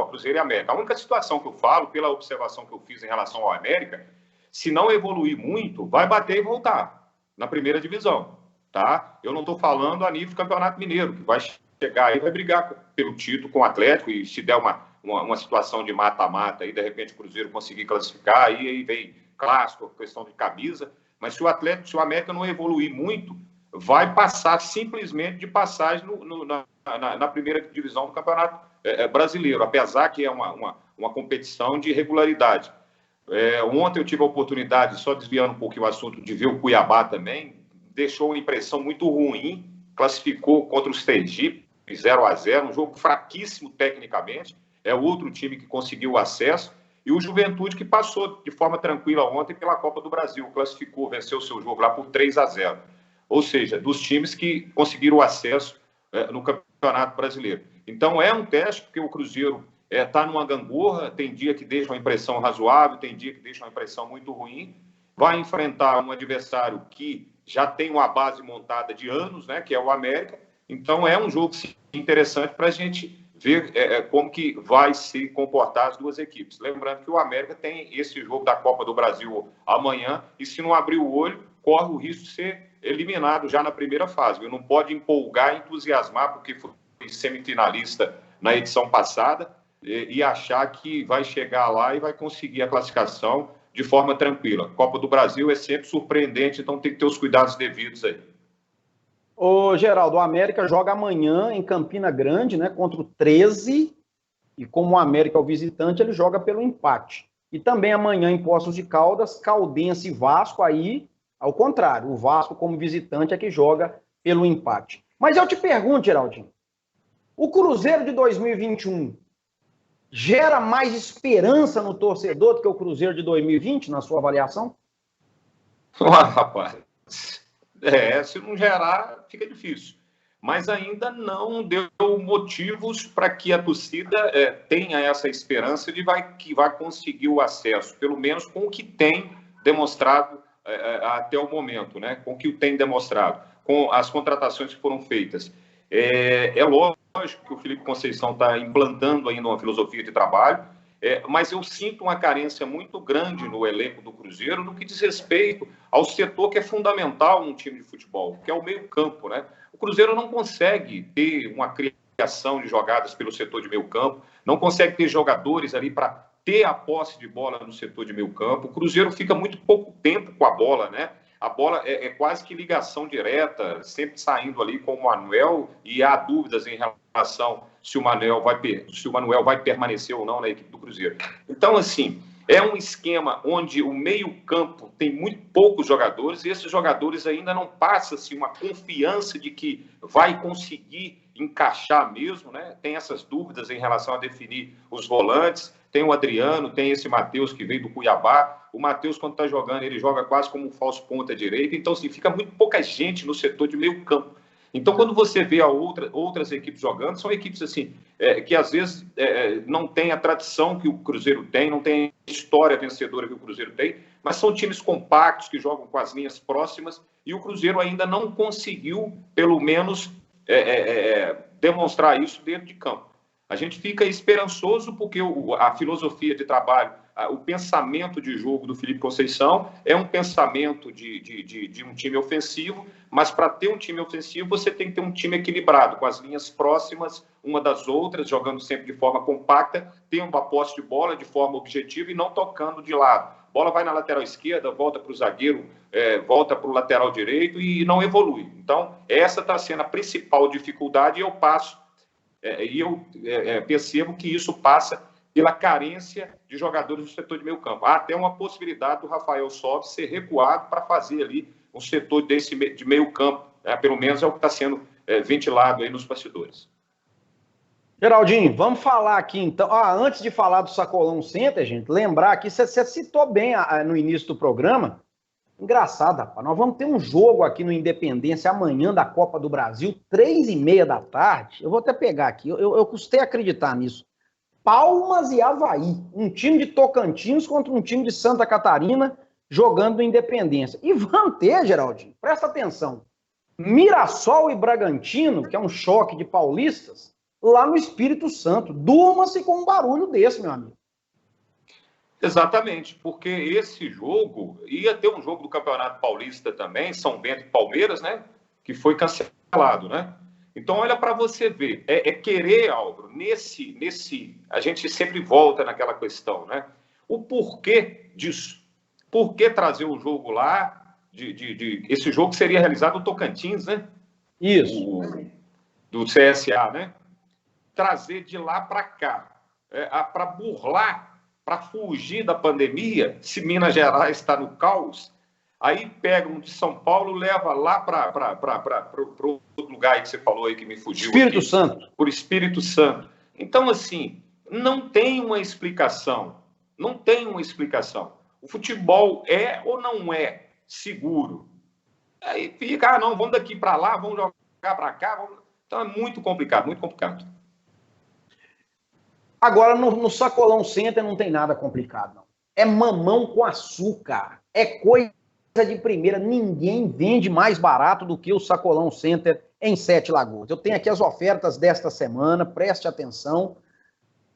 Cruzeiro e América. A única situação que eu falo, pela observação que eu fiz em relação ao América, se não evoluir muito, vai bater e voltar na primeira divisão, tá? Eu não estou falando a nível do Campeonato Mineiro, que vai chegar aí, vai brigar pelo título com o Atlético, e se der uma situação de mata-mata aí, de repente o Cruzeiro conseguir classificar, aí vem clássico, questão de camisa. Mas se o América não evoluir muito, vai passar simplesmente de passagem na primeira divisão do Campeonato Brasileiro, apesar que é uma competição de regularidade. Ontem eu tive a oportunidade, só desviando um pouquinho o assunto, de ver o Cuiabá também, deixou uma impressão muito ruim, classificou contra o Sergipe, 0-0, um jogo fraquíssimo tecnicamente, é outro time que conseguiu o acesso. E o Juventude, que passou de forma tranquila ontem pela Copa do Brasil, classificou, venceu o seu jogo lá por 3-0. Ou seja, dos times que conseguiram o acesso no Campeonato Brasileiro. Então é um teste, porque o Cruzeiro está numa gangorra, tem dia que deixa uma impressão razoável, tem dia que deixa uma impressão muito ruim. Vai enfrentar um adversário que já tem uma base montada de anos, né, que é o América. Então é um jogo interessante para a gente ver como que vai se comportar as duas equipes. Lembrando que o América tem esse jogo da Copa do Brasil amanhã, e se não abrir o olho, corre o risco de ser eliminado já na primeira fase. Não pode empolgar, entusiasmar, porque foi semifinalista na edição passada, e achar que vai chegar lá e vai conseguir a classificação de forma tranquila. Copa do Brasil é sempre surpreendente, então tem que ter os cuidados devidos aí. Ô, Geraldo, o América joga amanhã em Campina Grande, né, contra o 13, e como o América é o visitante, ele joga pelo empate. E também amanhã em Poços de Caldas, Caldense e Vasco, aí, ao contrário, o Vasco como visitante é que joga pelo empate. Mas eu te pergunto, Geraldinho, o Cruzeiro de 2021 gera mais esperança no torcedor do que o Cruzeiro de 2020, na sua avaliação? Rapaz, se não gerar, fica difícil. Mas ainda não deu motivos para que a torcida tenha essa esperança de que vai conseguir o acesso, pelo menos com o que tem demonstrado até o momento, né? Com o que tem demonstrado, com as contratações que foram feitas. É lógico que o Felipe Conceição está implantando ainda uma filosofia de trabalho, mas eu sinto uma carência muito grande no elenco do Cruzeiro no que diz respeito ao setor que é fundamental num time de futebol, que é o meio-campo, né? O Cruzeiro não consegue ter uma criação de jogadas pelo setor de meio-campo, não consegue ter jogadores ali para ter a posse de bola no setor de meio-campo. O Cruzeiro fica muito pouco tempo com a bola, né? A bola é quase que ligação direta, sempre saindo ali com o Manuel, e há dúvidas em relação se o Manuel vai permanecer ou não na equipe do Cruzeiro. Então, assim, é um esquema onde o meio-campo tem muito poucos jogadores, e esses jogadores ainda não passam assim, uma confiança de que vai conseguir encaixar mesmo, né? Tem essas dúvidas em relação a definir os volantes. Tem o Adriano, tem esse Matheus que veio do Cuiabá. O Matheus, quando está jogando, ele joga quase como um falso ponta direita. Então, assim, fica muito pouca gente no setor de meio campo. Então, quando você vê outras equipes jogando, são equipes assim, que às vezes não tem a tradição que o Cruzeiro tem, não tem a história vencedora que o Cruzeiro tem, mas são times compactos que jogam com as linhas próximas, e o Cruzeiro ainda não conseguiu, pelo menos, demonstrar isso dentro de campo. A gente fica esperançoso porque a filosofia de trabalho, o pensamento de jogo do Felipe Conceição é um pensamento de um time ofensivo, mas para ter um time ofensivo você tem que ter um time equilibrado, com as linhas próximas uma das outras, jogando sempre de forma compacta, tendo a posse de bola de forma objetiva e não tocando de lado. A bola vai na lateral esquerda, volta para o zagueiro, volta para o lateral direito e não evolui. Então, essa está sendo a principal dificuldade, e eu percebo que isso passa pela carência de jogadores no setor de meio campo. Há até uma possibilidade do Rafael Sobis ser recuado para fazer ali um setor de meio campo. Pelo menos é o que está sendo ventilado aí nos bastidores. Geraldinho, vamos falar aqui então. Antes de falar do Sacolão Center, gente, lembrar aqui, você citou bem no início do programa. Engraçado, rapaz, nós vamos ter um jogo aqui no Independência amanhã da Copa do Brasil, 3h30 da tarde. Eu vou até pegar aqui, eu custei acreditar nisso. Palmas e Avaí, um time de Tocantins contra um time de Santa Catarina jogando no Independência. E vamos ter, Geraldinho, presta atenção, Mirassol e Bragantino, que é um choque de paulistas, lá no Espírito Santo. Durma-se com um barulho desse, meu amigo. Exatamente, porque esse jogo, ia ter um jogo do Campeonato Paulista também, São Bento e Palmeiras, né, que foi cancelado, né? Então, olha para você ver, querer, Álvaro, a gente sempre volta naquela questão, né? O porquê disso? Por que trazer o jogo lá, esse jogo seria realizado no Tocantins, né? Isso. Do CSA, né? Trazer de lá para cá, para burlar, para fugir da pandemia, se Minas Gerais está no caos, aí pega um de São Paulo, leva lá para o outro lugar aí que você falou aí que me fugiu. Espírito Santo. Por Espírito Santo. Então, assim, não tem uma explicação. Não tem uma explicação. O futebol é ou não é seguro? Aí fica, não, vamos daqui para lá, vamos jogar para cá. Então é muito complicado, muito complicado. Agora, no Sacolão Center não tem nada complicado, não. É mamão com açúcar. É coisa de primeira. Ninguém vende mais barato do que o Sacolão Center em Sete Lagoas. Eu tenho aqui as ofertas desta semana, preste atenção.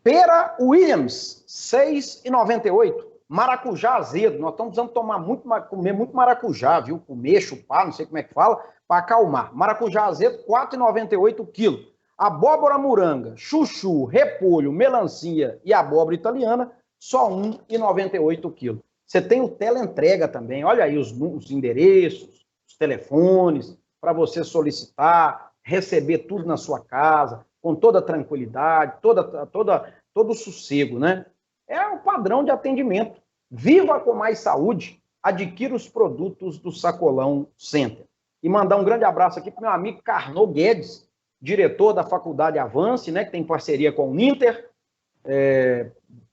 Pera Williams, R$ 6,98. Maracujá azedo. Nós estamos precisando comer muito maracujá, viu? Comer, chupar, não sei como é que fala, para acalmar. Maracujá azedo, R$ 4,98 o quilo. Abóbora muranga, chuchu, repolho, melancia e abóbora italiana, só R$ 1,98 o quilo. Você tem o teleentrega também, olha aí os endereços, os telefones, para você solicitar, receber tudo na sua casa, com toda tranquilidade, todo o sossego, né? É o padrão de atendimento. Viva com mais saúde, adquira os produtos do Sacolão Center. E mandar um grande abraço aqui para o meu amigo Carnot Guedes, diretor da Faculdade Avance, né, que tem parceria com o Inter,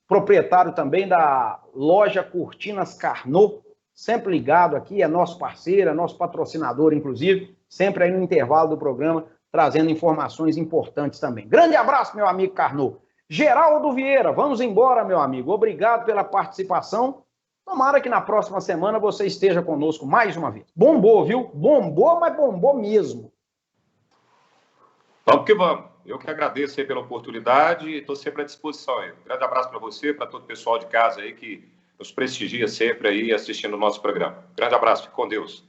proprietário também da loja Cortinas Carnot, sempre ligado aqui, é nosso parceiro, é nosso patrocinador, inclusive, sempre aí no intervalo do programa, trazendo informações importantes também. Grande abraço, meu amigo Carnot. Geraldo Vieira, vamos embora, meu amigo. Obrigado pela participação. Tomara que na próxima semana você esteja conosco mais uma vez. Bombou, viu? Bombou, mas bombou mesmo. Vamos que vamos. Eu que agradeço aí pela oportunidade e estou sempre à disposição aí. Um grande abraço para você, para todo o pessoal de casa aí que nos prestigia sempre aí assistindo o nosso programa. Grande abraço, fique com Deus.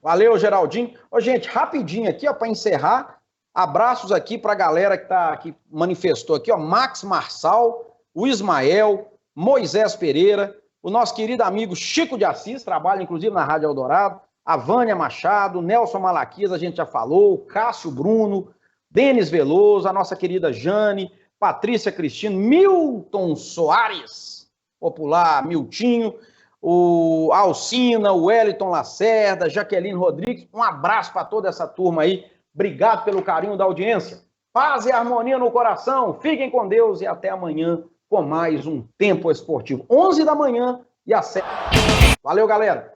Valeu, Geraldinho. Ô, gente, rapidinho aqui, ó, para encerrar, abraços aqui para a galera que manifestou aqui, ó, Max Marçal, o Ismael, Moisés Pereira, o nosso querido amigo Chico de Assis, trabalha inclusive na Rádio Eldorado, a Vânia Machado, Nelson Malaquias, a gente já falou, o Cássio Bruno, Denis Veloso, a nossa querida Jane, Patrícia Cristino, Milton Soares, popular Miltinho, o Alcina, o Wellington Lacerda, Jaqueline Rodrigues, um abraço para toda essa turma aí, obrigado pelo carinho da audiência, paz e harmonia no coração, fiquem com Deus e até amanhã com mais um Tempo Esportivo, 11 da manhã e às 7. Valeu, galera!